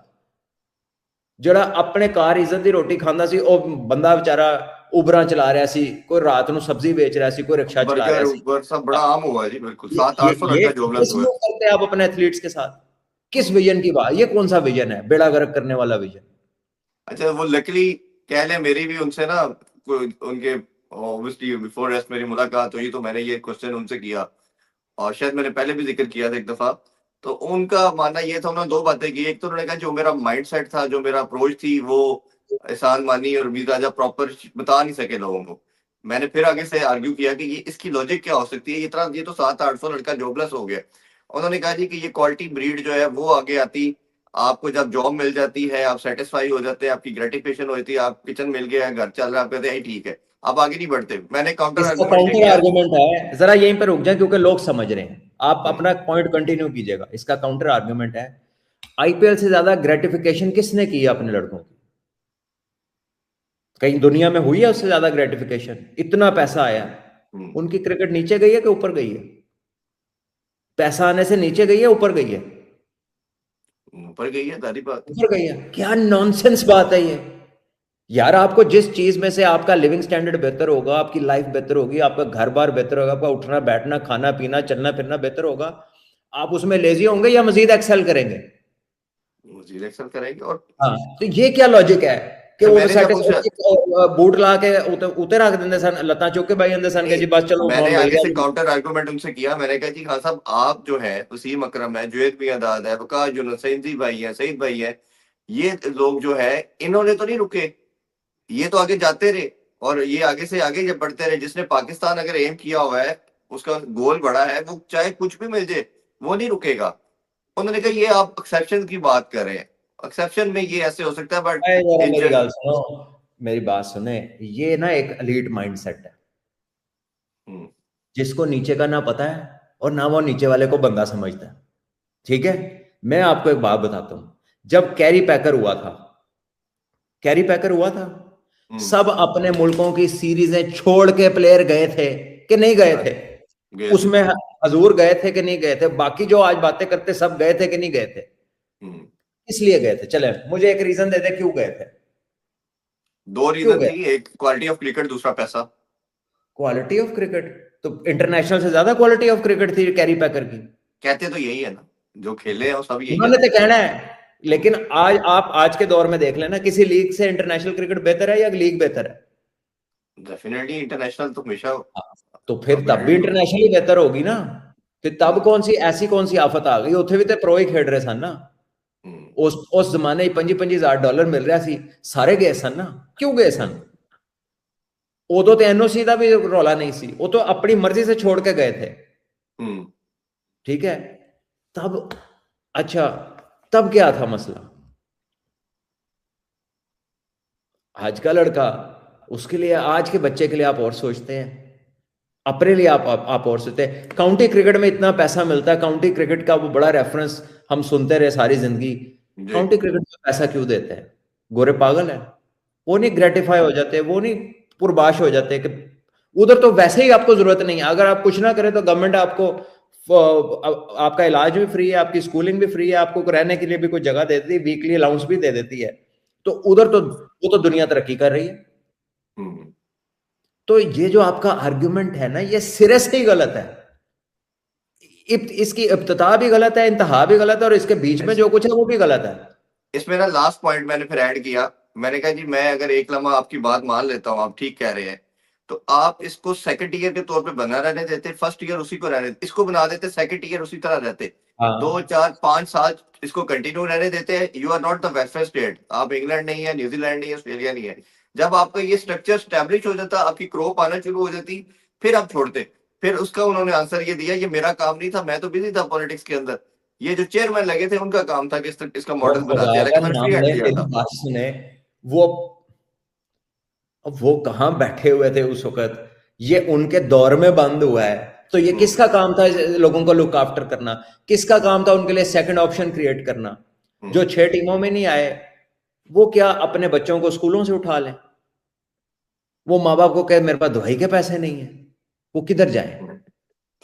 ਜਿਹੜਾ ਆਪਣੇ ਕਾਰ ਇੱਜ਼ਤ ਦੀ ਰੋਟੀ ਖਾਂਦਾ ਸੀ, ਉਹ ਬੰਦਾ ਵਿਚਾਰਾ ਉਬਰਾਂ ਚਲਾ ਰਿਹਾ ਸੀ, ਕੋਈ ਰਾਤ ਨੂੰ ਸਬਜ਼ੀ ਵੇਚ ਰਿਹਾ ਸੀ, ਕੋਈ ਰਿਕਸ਼ਾ ਚਲਾ बर्गर ਰਿਹਾ ਸੀ। उबर सब बड़ा आम हुआ है जी, बिल्कुल ये 700-800 ये लड़का ये जॉबलेस हुआ है। सलूक करते हैं आप अपने एथलीट्स के साथ? किस हम्म। विजन की बात, ये कौन सा विजन है, बेड़ा गर्क करने वाला विजन? अच्छा, वो लकीली कह लें, मेरी भी उनसे ना उनके ऑब्वियसली बिफोर रेस्ट मेरी मुलाकात हुई, तो मैंने ये क्वेश्चन उनसे किया, और शायद मैंने पहले भी जिक्र किया था एक दफा। तो उनका मानना ये था, उन्होंने दो बातें की। एक तो उन्होंने कहा जो मेरा माइंडसेट था, जो मेरा अप्रोच थी, वो एहसान मानी और मीर राजा प्रॉपर बता नहीं सके लोगों को। मैंने फिर आगे से आर्ग्यू किया कि ये इसकी लॉजिक क्या हो सकती है, ये तो 700-800 लड़का जॉबलेस हो गया। उन्होंने कहा जी कि ये क्वालिटी ब्रीड जो है वो आगे आती, आपको जब जॉब मिल जाती है, आप सेटिस्फाई हो जाते हैं, आपकी ग्रेटिफिकेशन होती है, आप किचन मिल गया है, घर चल रहा है, आप कहते हैं ठीक है, आप आगे नहीं बढ़ते। मैंने काउंटर इसका आर्गुमेंट ये काउंटर किया। आर्गुमेंट है, जरा यहीं पर रुक जाए क्योंकि लोग समझ रहे हैं, आप हम्म। अपना पॉइंट कंटिन्यू कीजिएगा। इसका काउंटर आर्गुमेंट है, आईपीएल से ज्यादा ग्रेटिफिकेशन किसने की है अपने लड़कों की? कहीं दुनिया में हुई है उससे ज्यादा ग्रेटिफिकेशन? इतना पैसा आया, हम्म। उनकी क्रिकेट नीचे गई है कि ऊपर गई है? पैसा आने से नीचे गई है ऊपर गई है? ऊपर गई है, सारी बात। ऊपर गई है। क्या नॉनसेंस बात है ये यार। आपको जिस चीज में से आपका लिविंग स्टैंडर्ड बेहतर होगा, आपकी लाइफ बेहतर होगी, आपका घर बार बेहतर होगा, आपका उठना बैठना खाना पीना चलना फिरना बेहतर होगा, आप उसमें लेजी होंगे या मजीद एक्सेल करेंगे? मुझे एक्सेल करेंगे। और हाँ, तो ये क्या लॉजिक है कि अच्छा, वो मैंने जब उनसे बूट ला के उते रख देंगे सन, लत्ता चुक के भाई सन के नहीं, जी बस चलो मैंने मिल आगे से गया। काउंटर आर्गुमेंट उनसे किया। मैंने कहा जी खान साहब, आप जो है वसीम अकरम है, जुएद मियादाद है, वकास यूनुस, सईदी भाई है, सईद भाई है, ये लोग जो है, इन्होंने तो नहीं रुके, ये तो आगे जाते रहे, और ये आगे से आगे जब बढ़ते रहे। जिसने पाकिस्तान अगर एम किया हुआ है, उसका गोल बड़ा है, वो चाहे कुछ भी मिल जाए वो नहीं रुकेगा। उन्होंने कहा ये आप एक्सेप्शन की बात कर रहे हैं, एक्सेप्शन में ये ऐसे हो सकता है, बट जरा इन मेरी जनरल। बात सुनो, मेरी बात सुने। ये ना एक एलीट माइंडसेट है, जिसको नीचे का ना पता है और ना वो नीचे वाले को बंदा समझता है। ठीक है, मैं आपको एक बात बताता हूं, जब कैरी पैकर हुआ था, कैरी पैकर हुआ था, सब अपने मुल्कों की सीरीजें छोड़ के प्लेयर गए थे कि नहीं गए थे, उसमें हजूर गए थे कि नहीं गए थे, बाकी जो आज बातें करते सब गए थे कि नहीं गए थे, इसलिए गए थे। चले मुझे एक रीजन दे दे क्यों गए थे। दो रीजन थी, एक क्वालिटी ऑफ क्रिकेट, दूसरा पैसा। क्वालिटी ऑफ क्रिकेट तो इंटरनेशनल से ज्यादा क्वालिटी ऑफ क्रिकेट थी कैरी पैकर की। कहते तो यही है ना, जो खेले हैं वो सब यही उन्होंने तो कहना है, लेकिन आज आप आज के दौर में देख लेना, किसी लीग से इंटरनेशनल क्रिकेट बेहतर है या लीग बेहतर है? डेफिनेटली इंटरनेशनल तो हमेशा। तो फिर तब भी इंटरनेशनल ही बेहतर होगी ना। फिर तब कौन सी ऐसी कौन सी आफत आ गई, उत्थे भी तो प्रो ही खेड रहे सन ना। उस जमाने $25,000 मिल रहा सी, सारे गए सन ना, क्यों गए सन? उदो तो एनओसी का भी रौला नहीं सी, वो तो अपनी मर्जी से छोड़ के गए थे। ठीक है, तब अच्छा, तब क्या था मसला? आज का लड़का, उसके लिए, आज के बच्चे के लिए आप और सोचते हैं, अपने लिए आप और सोचते हैं। काउंटी क्रिकेट में इतना पैसा मिलता है, काउंटी क्रिकेट का वो बड़ा रेफरेंस हम सुनते रहे सारी जिंदगी, काउंटी क्रिकेट में पैसा क्यों देते हैं? गोरे पागल है, वो नहीं ग्रेटिफाई हो जाते, वो नहीं पुरबाश हो जाते कि उधर तो वैसे ही आपको जरूरत नहीं है, अगर आप कुछ ना करें तो गवर्नमेंट आपको आपका इलाज भी फ्री है, आपकी स्कूलिंग भी फ्री है, आपको रहने के लिए भी कोई जगह दे देती है, वीकली अलाउंस भी दे देती है। तो उधर तो वो तो दुनिया तरक्की कर रही है। तो ये जो आपका आर्ग्यूमेंट है ना, ये सिरे से ही गलत है। इसकी इब्तिदा भी गलत है, इंतहा भी गलत है, और इसके बीच में जो कुछ है वो भी गलत है। इसमें ना लास्ट पॉइंट मैंने फिर ऐड किया, मैंने कहा जी मैं अगर एक लम्हा आपकी बात मान लेता हूँ, आप ठीक कह रहे हैं, तो आप इसको सेकंड ईयर के तौर पे बना रहने देते, फर्स्ट ईयर उसी को रहने, इसको बना देते सेकंड ईयर उसी तरह रहते, 2 4 5 साल इसको कंटिन्यू रहने देते हैं। You are not the welfare state, आप इंग्लैंड नहीं है, न्यूजीलैंड नहीं है, ऑस्ट्रेलिया नहीं है। जब आपका ये स्ट्रक्चर स्टैब्लिश हो जाता, आपकी क्रॉप आना शुरू हो जाती, फिर आप छोड़ते। फिर उसका उन्होंने आंसर ये दिया, ये मेरा काम नहीं था, मैं तो बिजी था पॉलिटिक्स के अंदर, ये जो चेयरमैन लगे थे उनका काम था कि इसका मॉडल बना दिया, लेकिन मैंने फ्री हैंड दिया था। बात सुने, वो कहां बैठे हुए थे उस वक्त, ये उनके दौर में बंद हुआ है, तो ये किसका काम था लोगों को लुक आफ्टर करना? किसका काम था उनके लिए सेकंड ऑप्शन क्रिएट करना? जो 6 टीमों में नहीं आए, वो क्या अपने बच्चों को स्कूलों से उठा लें? वो माँ बाप को कहे मेरे पास दवाई के पैसे नहीं है, वो किधर जाए?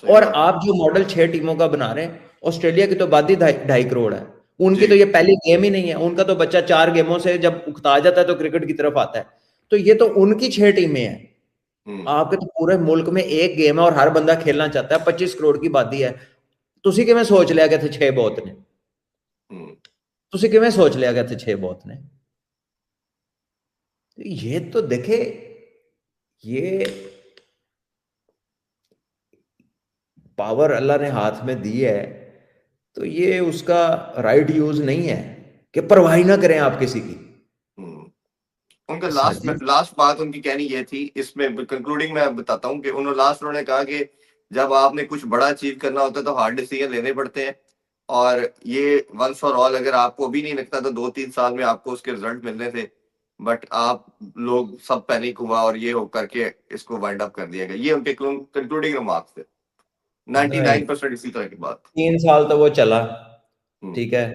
और आप जो मॉडल 6 टीमों का बना रहे हैं, ऑस्ट्रेलिया की तो आबादी 2.5 करोड़ है, उनकी तो ये पहली गेम ही नहीं है, उनका तो बच्चा 4 गेमों से जब उकता जाता है तो क्रिकेट की तरफ आता है। तो ये तो उनकी 6 टीमें हैं। आपके तो पूरे मुल्क में एक गेम है और हर बंदा खेलना चाहता है, 25 करोड़ की आबादी है। तुसी किवें सोच लिया कि 6 बहुत ने? तुसी किवें सोच लिया कि 6 बहुत ने? ये तो देखे, ये पावर अल्लाह ने हाथ में दी है, तो ये उसका राइट यूज नहीं है कि परवाह ना करें आप किसी की। उनका लास्ट बात उनकी कहनी ये थी, इसमें कंक्लूडिंग मैं बताता हूँ कि उन्होंने कहा कि जब आपने कुछ बड़ा अचीव करना होता है तो हार्ड डिसीजन लेने पड़ते हैं, और ये वंस फॉर ऑल अगर आपको भी नहीं लगता तो 2-3 साल में आपको उसके रिजल्ट मिलने थे, बट आप लोग सब पैनिक हुआ और ये हो करके इसको वाइंड अप कर दिया गया। ये उनके कंक्लूडिंग रिमार्क्स थे। 99% इसी तरह की बात। 3 साल तो वो चला, ठीक है,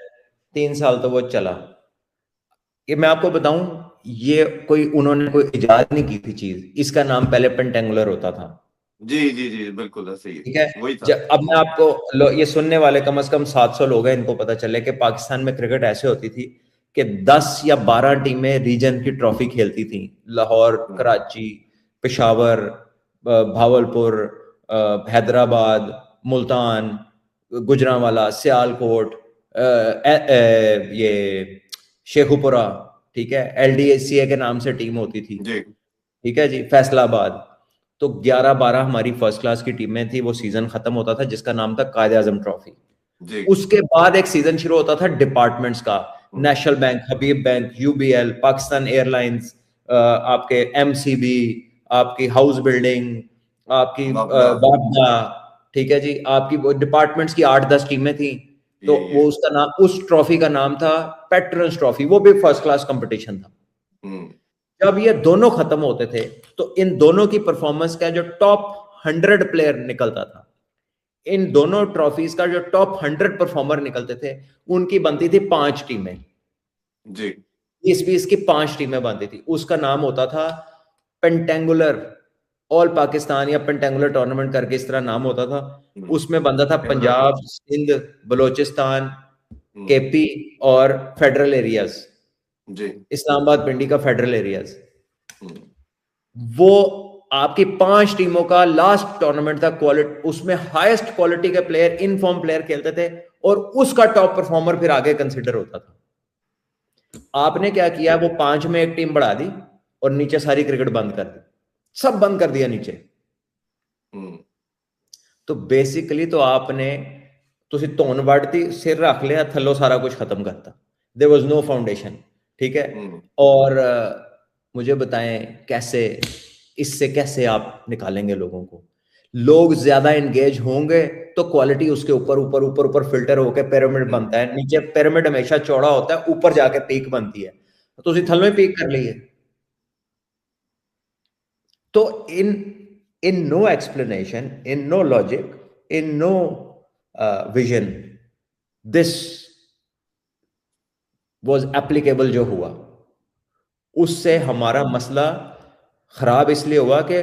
3 साल तो वो चला। ये मैं आपको बताऊं, ये उन्होंने कोई इजाद नहीं की थी चीज, इसका नाम पहले पेंटेंगुलर होता था। जी जी जी बिल्कुल सही है, ठीक है, वही था। अब मैं आपको, ये सुनने वाले कम से कम 700 लोग हैं, इनको पता चले कि पाकिस्तान में क्रिकेट ऐसे होती थी कि 10 या 12 टीमें रीजन की ट्रॉफी खेलती थी। लाहौर, कराची, पेशावर, भावलपुर, हैदराबाद, मुल्तान, गुजरांवाला, सियालकोट, ये शेखुपुरा, ठीक है, LDACA के नाम से टीम होती थी, ठीक है जी, फैसलाबाद। तो 11-12 हमारी फर्स्ट क्लास की टीमें थी। वो सीजन खत्म होता था जिसका नाम था कायदे आजम ट्रॉफी। उसके बाद एक सीजन शुरू होता था डिपार्टमेंट्स का, नेशनल बैंक, हबीब बैंक, UBL, पाकिस्तान एयरलाइंस, आपके MCB, आपकी हाउस बिल्डिंग, आपकी वापदा, ठीक है जी, आपकी डिपार्टमेंट्स की 8-10 टीमें थी। तो वो उसका नाम, उस ट्रॉफी का नाम था पेट्रन्स ट्रॉफी, वो भी फर्स्ट क्लास कंपटीशन था। जब ये दोनों खत्म होते थे तो इन दोनों की परफॉर्मेंस का जो टॉप 100 प्लेयर निकलता था, इन दोनों ट्रॉफीज का जो टॉप 100 परफॉर्मर निकलते थे, उनकी बनती थी 5 टीमें जी। 20-20 की 5 टीमें बनती थी, उसका नाम होता था पेंटेंगुलर ऑल पाकिस्तान या पेंटेंगुलर टूर्नामेंट करके इस तरह नाम होता था। उसमें बनता था पंजाब, सिंध, बलोचिस्तान, केपी और फेडरल एरियाज, इस्लामाबाद पिंडी का फेडरल एरियाज। वो आपकी 5 टीमों का लास्ट टूर्नामेंट था, क्वालिटी उसमें हाईएस्ट क्वालिटी के प्लेयर, इन फॉर्म प्लेयर खेलते थे और उसका टॉप परफॉर्मर फिर आगे कंसिडर होता था। आपने क्या किया, वो 5 में एक टीम बढ़ा दी और नीचे सारी क्रिकेट बंद कर दी, सब बंद कर दिया नीचे। तो बेसिकली तो आपने तुसी धुन वढ़ती, सिर रख लिया, थल्लों सारा कुछ खत्म करता। देयर वाज नो फाउंडेशन, ठीक है। और मुझे बताएं कैसे, इससे कैसे आप निकालेंगे लोगों को? लोग ज्यादा एंगेज होंगे तो क्वालिटी उसके ऊपर ऊपर ऊपर ऊपर फिल्टर होकर पिरामिड बनता है। नीचे पिरामिड हमेशा चौड़ा होता है, ऊपर जाके पीक बनती है, तो उसी थल में पीक कर लीजिए। तो in no explanation, in no logic, in no vision, this was applicable. जो हुआ उससे हमारा मसला खराब इसलिए हुआ कि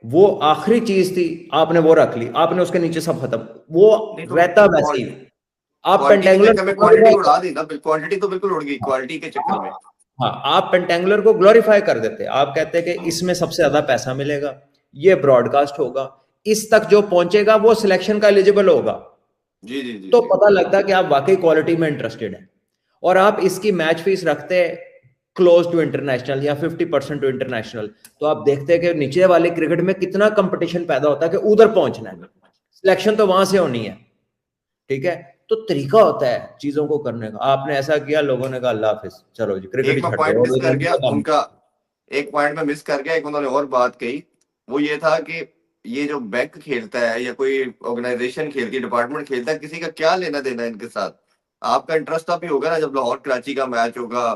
वो आखिरी चीज थी, आपने वो रख ली, आपने उसके नीचे सब खत्म, वो रहता वैसे ही। आप पेंटेंगुलर क्वांटिटी उड़ा दी ना, क्वांटिटी तो बिल्कुल उड़ गई क्वालिटी के चक्कर में। हाँ, आप पेंटेंगुलर को ग्लोरीफाई कर देते, आप कहते हैं कि इसमें सबसे ज्यादा पैसा मिलेगा, ये ब्रॉडकास्ट होगा, इस तक जो पहुंचेगा वो सिलेक्शन का एलिजिबल होगा। जी जी जी, तो पता लगता है कि आप वाकई क्वालिटी में इंटरेस्टेड हैं। और आप इसकी मैच फीस रखते क्लोज टू इंटरनेशनल या 50% टू इंटरनेशनल, तो आप देखते हैं कि नीचे वाले क्रिकेट में कितना कंपटीशन पैदा होता है कि उधर पहुंचना है, सिलेक्शन तो वहां से होनी है, ठीक है। तो तरीका होता है चीजों को करने का। आपने ऐसा किया, लोगों ने कहा अल्लाह हाफिज, चलो जी क्रिकेट ही छੱਡ दो। मिस कर गया उनका, एक पॉइंट में मिस कर गया, एक उन्होंने और बात कही, वो ये था कि ये जो बैंक खेलता है या कोई ऑर्गेनाइजेशन खेलती है, डिपार्टमेंट खेलता है, किसी का क्या लेना देना इनके साथ? आपका इंटरेस्ट तभी होगा ना जब लाहौर कराची का मैच होगा,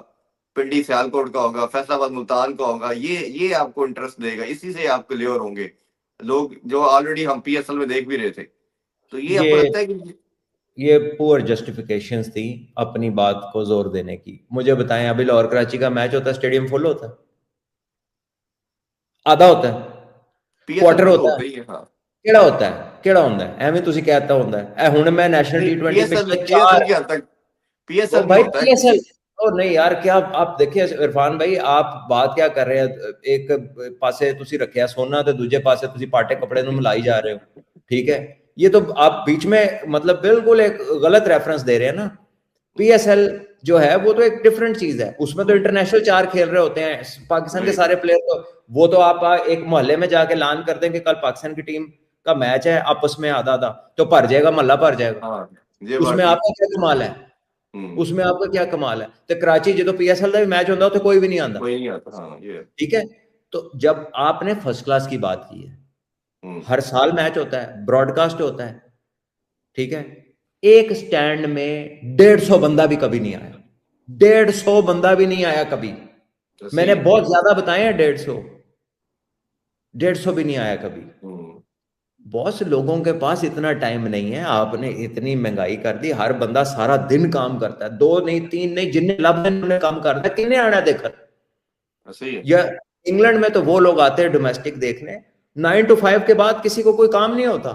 पिंडी सियालकोट का होगा, फैसलाबाद मुल्तान का होगा, ये आपको इंटरेस्ट देगा, इसी से आप क्लियर होंगे लोग, जो ऑलरेडी हम पीएसएल में देख भी रहे थे। तो ये आपको लगता है कि ये पुअर जस्टिफिकेशंस थी अपनी बात को जोर देने की? मुझे बताएं, अभी लाहौर कराची का मैच होता है, स्टेडियम फुल होता है? आधा होता है, क्वार्टर होता है, केड़ा होता है, केड़ा होता है? एवं तुसी कहता होता है ए हुण मैं नेशनल टी20 पिछले 4 पीएसएल भाई पीएसएल और नहीं यार, क्या आप देखिए इरफान भाई, आप बात क्या कर रहे हैं? एक पासे तुसी रखिया सोना ते दूजे पासे तुसी पाटे कपड़े नु मिलाई जा रहे हो, ठीक है। ये तो आप बीच में मतलब बिल्कुल एक गलत रेफरेंस दे रहे हैं ना। पीएसएल जो है वो तो एक डिफरेंट चीज है, उसमें तो इंटरनेशनल 4 खेल रहे होते हैं, पाकिस्तान के सारे प्लेयर तो वो तो आप एक मोहल्ले में जाके ऐलान कर दें कि कल पाकिस्तान की टीम का मैच है, आपस में आधा आधा तो भर जाएगा, मोहल्ला भर जाएगा। उसमें आपका क्या कमाल है? उसमें आपका क्या कमाल है? तो कराची जो पीएसएल का भी मैच होता है कोई भी नहीं आता, ठीक है। तो जब आपने फर्स्ट क्लास की बात की है, हर साल मैच होता है, ब्रॉडकास्ट होता है, ठीक है। एक स्टैंड में 150 बंदा भी कभी नहीं आया, 150 बंदा भी नहीं आया कभी। मैंने बहुत ज्यादा बताए हैं, 150 भी नहीं आया कभी। बहुत से लोगों के पास इतना टाइम नहीं है, आपने इतनी महंगाई कर दी, हर बंदा सारा दिन काम करता है, 2 नहीं 3 नहीं, जिन्हें लब है काम करता है, किन्हें आना देखा? या इंग्लैंड में तो वो लोग आते हैं डोमेस्टिक देखने, 9 to 5 के बाद किसी को कोई काम नहीं होता।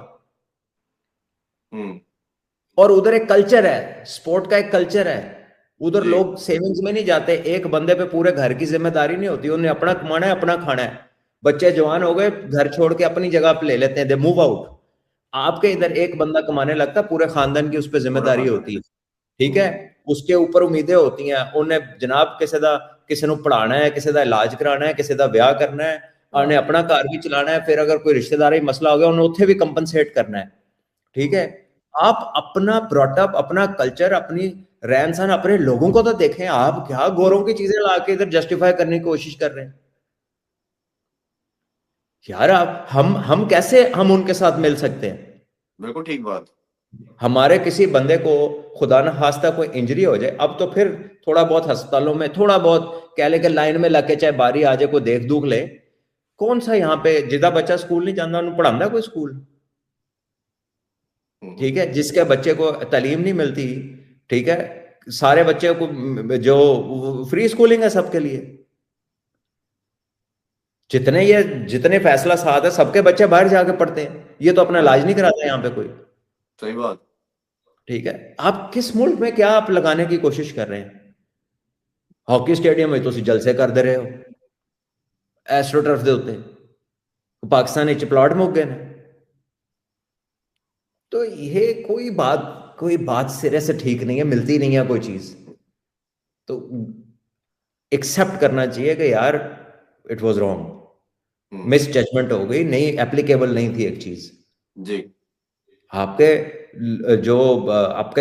और उधर एक कल्चर है, स्पोर्ट का एक कल्चर है, उधर लोग सेविंग्स में नहीं जाते, एक बंदे पे पूरे घर की जिम्मेदारी नहीं होती, उन्हें अपना कमाना है, अपना खाना है। बच्चे जवान हो गए, घर छोड़ के अपनी जगह पे ले लेते हैं, दे मूव आउट। आपके इधर एक बंदा कमाने लगता, पूरे खानदान की उस पर जिम्मेदारी होती है, ठीक है। उसके ऊपर उम्मीदें होती हैं, उन्हें जनाब किसी को पढ़ाना है, किसी का इलाज कराना है, किसी का ब्याह करना है, उन्हें अपना घर भी चलाना है, फिर अगर कोई रिश्तेदारी मसला हो गया उन्हें उत्थे भी कंपनसेट करना है, ठीक है। आप अपना ब्रॉटअप, अपना कल्चर, अपनी रहन सहन, अपने लोगों को तो देखें। आप क्या गोरों की चीजें लाके इधर जस्टिफाई करने की कोशिश कर रहे हैं यार? आप हम कैसे हम उनके साथ मिल सकते हैं? बिल्कुल ठीक बात। हमारे किसी बंदे को खुदा न खास्ता कोई इंजरी हो जाए, अब तो फिर थोड़ा बहुत अस्पतालों में थोड़ा बहुत कह ले के लाइन में लगे, चाहे बारी आ जाए, कोई देख दूख ले। कौन सा यहाँ पे जिदा बच्चा स्कूल नहीं जाता उन्हें पढ़ाता कोई स्कूल, ठीक है। जिसके बच्चे को तालीम नहीं मिलती, ठीक है, सारे बच्चे को जो फ्री स्कूलिंग है सबके लिए, जितने फैसला साथ है सबके बच्चे बाहर जाके पढ़ते हैं, ये तो अपना हाँ इलाज नहीं कराते यहाँ पे कोई। सही बात। ठीक है, आप किस मुल्क में क्या आप लगाने की कोशिश कर रहे हैं? हॉकी स्टेडियम में तो जलसे कर दे रहे हो एस्ट्रो टर्फ ਦੇ ਉੱਤੇ, पाकिस्तान ਵਿੱਚ प्लॉट मुक गए ने। तो ये कोई बात सिरे से ठीक नहीं है, मिलती नहीं है कोई चीज, तो एक्सेप्ट करना चाहिए कि यार it was wrong, misjudgement हो गई, नहीं एप्लीकेबल नहीं थी एक चीज जी। आपके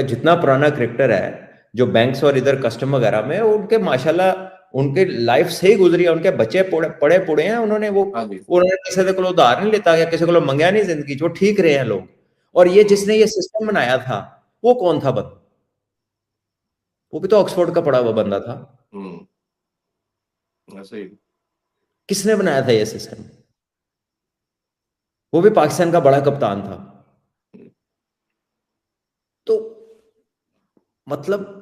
जितना पुराना क्रिकेटर है, जो बैंक्स और इधर कस्टम वगैरह में, उनके माशाल्लाह उनके लाइफ सही गुजरी है, उनके बच्चे पड़े पुड़े हैं, उन्होंने किसी को उधार नहीं लेता या किसी को मंगया नहीं जिंदगी, जो ठीक रहे हैं लोग। और ये जिसने ये सिस्टम बनाया था वो कौन था बंदा? वो भी तो ऑक्सफोर्ड का पढ़ा हुआ बंदा था। ऐसे ही। किसने बनाया था ये सिस्टम? वो भी पाकिस्तान का बड़ा कप्तान था। तो मतलब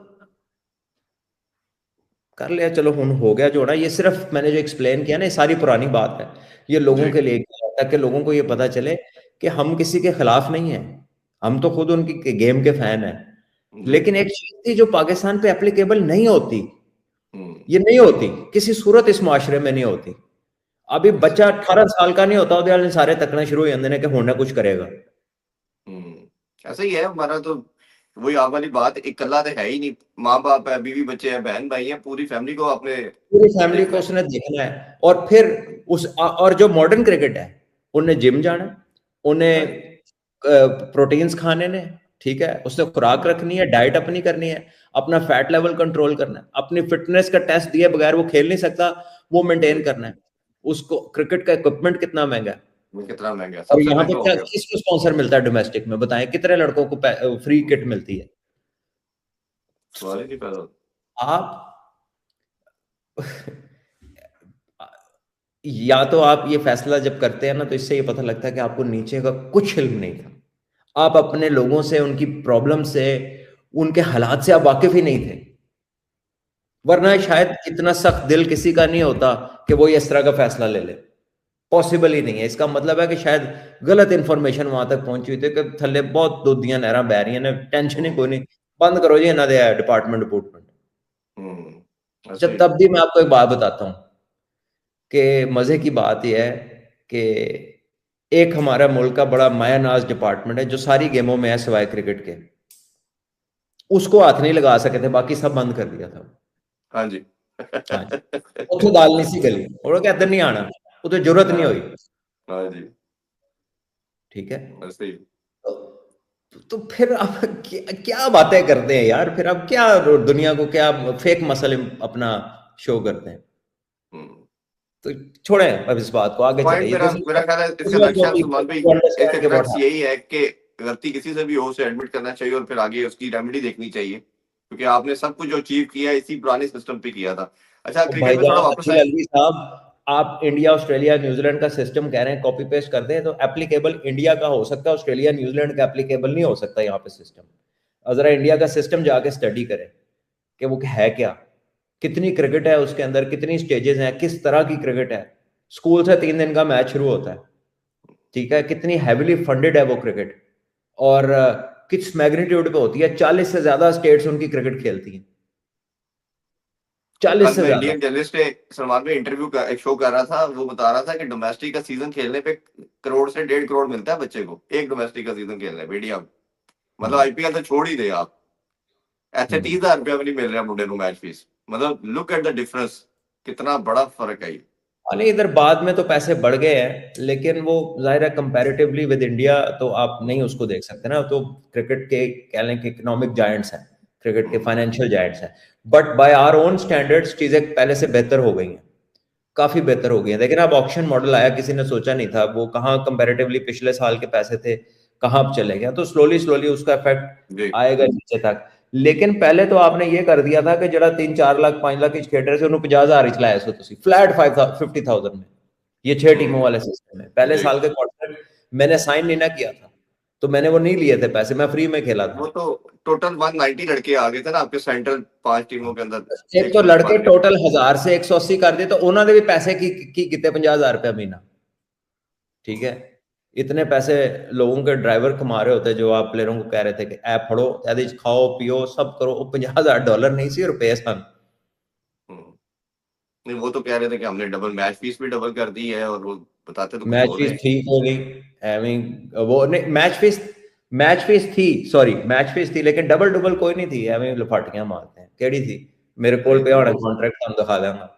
कर लिया, चलो हुन हो गया जो ना, ये सिर्फ मैंने जो एक्सप्लेन किया ना, ये सारी पुरानी बात है, ये लोगों के लिए, ताकि लोगों को ये पता चले कि हम किसी के खिलाफ नहीं है, हम तो खुद उनकी गेम के फैन हैं। लेकिन एक चीज थी जो पाकिस्तान पे एप्लीकेबल नहीं होती, ये नहीं होती किसी सूरत, इस माशरे में नहीं होती। अभी बच्चा 18 साल का नहीं होता ਉਹਦੇ सारे तकना शुरू हो जाते हैं कि होना कुछ करेगा। ऐसा ही है हमारा, तो वही आप वाली बात, इकल्ला तो है ही नहीं, माँ बाप है, बीवी बच्चे हैं, बहन भाई हैं, पूरी फैमिली को उसने देखना है। और फिर और जो मॉडर्न क्रिकेट है, उन्हें जिम जाना, उन्हें प्रोटीन्स खाने ने, ठीक है, उसने खुराक रखनी है, डाइट अपनी करनी है, अपना फैट लेवल कंट्रोल करना है, अपनी फिटनेस का टेस्ट दिए बगैर वो खेल नहीं सकता, वो मेंटेन करना है। उसको क्रिकेट का इक्विपमेंट कितना महंगा है, और यहाँ पे क्या किसको स्पॉन्सर मिलता है डोमेस्टिक में, बताएं कितने लड़कों को फ्री किट मिलती है? सवाल ही नहीं पैदा। आप या तो आप ये फैसला जब करते हैं ना, तो इससे ये पता लगता है कि आपको नीचे का कुछ इल्म नहीं था, आप अपने लोगों से, उनकी प्रॉब्लम से, उनके हालात से आप वाकिफ ही नहीं थे, वरना शायद इतना सख्त दिल किसी का नहीं होता कि वो इस तरह का फैसला ले ले। पॉसिबल ही नहीं है। इसका मतलब है कि शायद गलत इंफॉर्मेशन वहां तक पहुंची हुई थी कि थले बहुत दुधियां नहर बह रही ने, टेंशन ही कोई नहीं, बंद करो जी इन्हों दे डिपार्टमेंट। जब तब भी मैं आपको एक बात बताता हूं कि मजे की बात यह है कि एक हमारा मुल्क का बड़ा मायानाज डिपार्टमेंट है जो सारी गेमों में है सिवाय क्रिकेट के, उसको हाथ नहीं लगा सके थे, बाकी सब बंद कर दिया था। हाँ जी, हाँ जी, उतो दाल नहीं सी गली, और कहते नहीं आना, उतो जरूरत नहीं हुई। हाँ जी, ठीक है। ऐसे ही। तो फिर आप क्या बातें करते हैं यार, फिर आप क्या दुनिया को क्या फेक मसले अपना शो करते हैं? तो छोड़ें अब इस बात को, आगे चले। मेरा ख्याल है इसका लक्ष्य सुमान भाई, इसका लक्ष्य यही है कि गलती किसी से भी हो उसे एडमिट करना चाहिए और फिर आगे उसकी रेमेडी देखनी चाहिए, क्योंकि आपने सब कुछ जो अचीव किया इसी पुराने सिस्टम पे किया था। अच्छा, क्रिकेट में थोड़ा वापस साहब, आप इंडिया ऑस्ट्रेलिया न्यूजीलैंड का सिस्टम कह रहे हैं कॉपी पेस्ट कर दें, तो एप्लीकेबल इंडिया का हो सकता है, ऑस्ट्रेलिया न्यूजीलैंड का एप्लीकेबल नहीं हो सकता यहाँ पे सिस्टम। जरा इंडिया का सिस्टम जाके स्टडी करें कि वो है क्या, कितनी क्रिकेट है उसके अंदर, कितनी स्टेजेस हैं, किस तरह की क्रिकेट है। स्कूल से 3 दिन का मैच शुरू होता है, ठीक है, कितनी हैविली फंडेड है वो क्रिकेट, और किस मैग्नीट्यूड पे होती है। 40 से ज्यादा स्टेट्स उनकी क्रिकेट खेलती हैं, 40 से ज्यादा। इंडियन जर्नलिस्ट ने सलमान भाई इंटरव्यू का एक शो कर रहा था, वो बता रहा था कि डोमेस्टिक का सीजन खेलने पे 1 करोड़ से 1.5 करोड़ मिलता है बच्चे को, एक डोमेस्टिक का सीजन खेलने पे इंडिया में। मतलब आईपीएल तो छोड़ ही दे आप, ऐसे 30,000 रुपया भी नहीं मिल रहा मुंडे को मैच फीस। मतलब लुक एट द डिफरेंस, कितना बड़ा फर्क है। नहीं, इधर बाद में तो पैसे बढ़ गए हैं, लेकिन वो जाहिर है कंपैरेटिवली विद इंडिया तो आप नहीं उसको देख सकते ना। तो क्रिकेट के कह लें कि इकोनॉमिक जायंट्स हैं, क्रिकेट के फाइनेंशियल जायंट्स हैं, but by our own standards चीजें पहले से बेहतर हो गई हैं, काफी बेहतर हो गई हैं। लेकिन अब ऑक्शन मॉडल आया, किसी ने सोचा नहीं था, वो कहाँ कंपैरेटिवली पिछले साल के पैसे थे, कहाँ अब चले गया। तो स्लोली स्लोली उसका इफेक्ट आएगा नीचे तक। लेकिन पहले तो आपने ये कर दिया था कि जरा 3-4 लाख 5 लाख खेड रहे थे, उन्होंने 50,000 ही चलाया सो तुसी फ्लैट 50,000 में, ये 6 टीमों वाले सिस्टम में। पहले साल के कॉन्ट्रैक्ट मैंने साइन नहीं ना किया था, तो मैंने वो नहीं लिए थे पैसे, मैं फ्री में खेला वो था। तो टोटल 190 लड़के आ गए थे ना आपके सेंट्रल 5 टीमों के अंदर एक तो लड़के 195। टोटल 1000 से 180 कर दिए, तो उन्होंने भी पैसे की कितने 50,000 रुपया महीना, ठीक है। इतने पैसे लोगों के ड्राइवर कमा रहे होते, जो आप प्लेयरों को कह रहे थे कि ऐप फड़ो, यदि खाओ पियो सब करो, वो 50,000 डॉलर नहीं सी, रुपए सन। हम्म, नहीं वो तो कह रहे थे कि हमने डबल मैच फीस भी डबल कर दी है, और वो बताते तो कुछ मैच और फीस है। थी कोई नहीं, आई मीन वो नहीं, मैच फीस थी, सॉरी मैच फीस थी, लेकिन डबल डबल कोई नहीं थी, आई मीन लफाटियां मारते हैं, केड़ी थी। मेरे कोल पे होना कॉन्ट्रैक्ट, हम दिखा देंगे।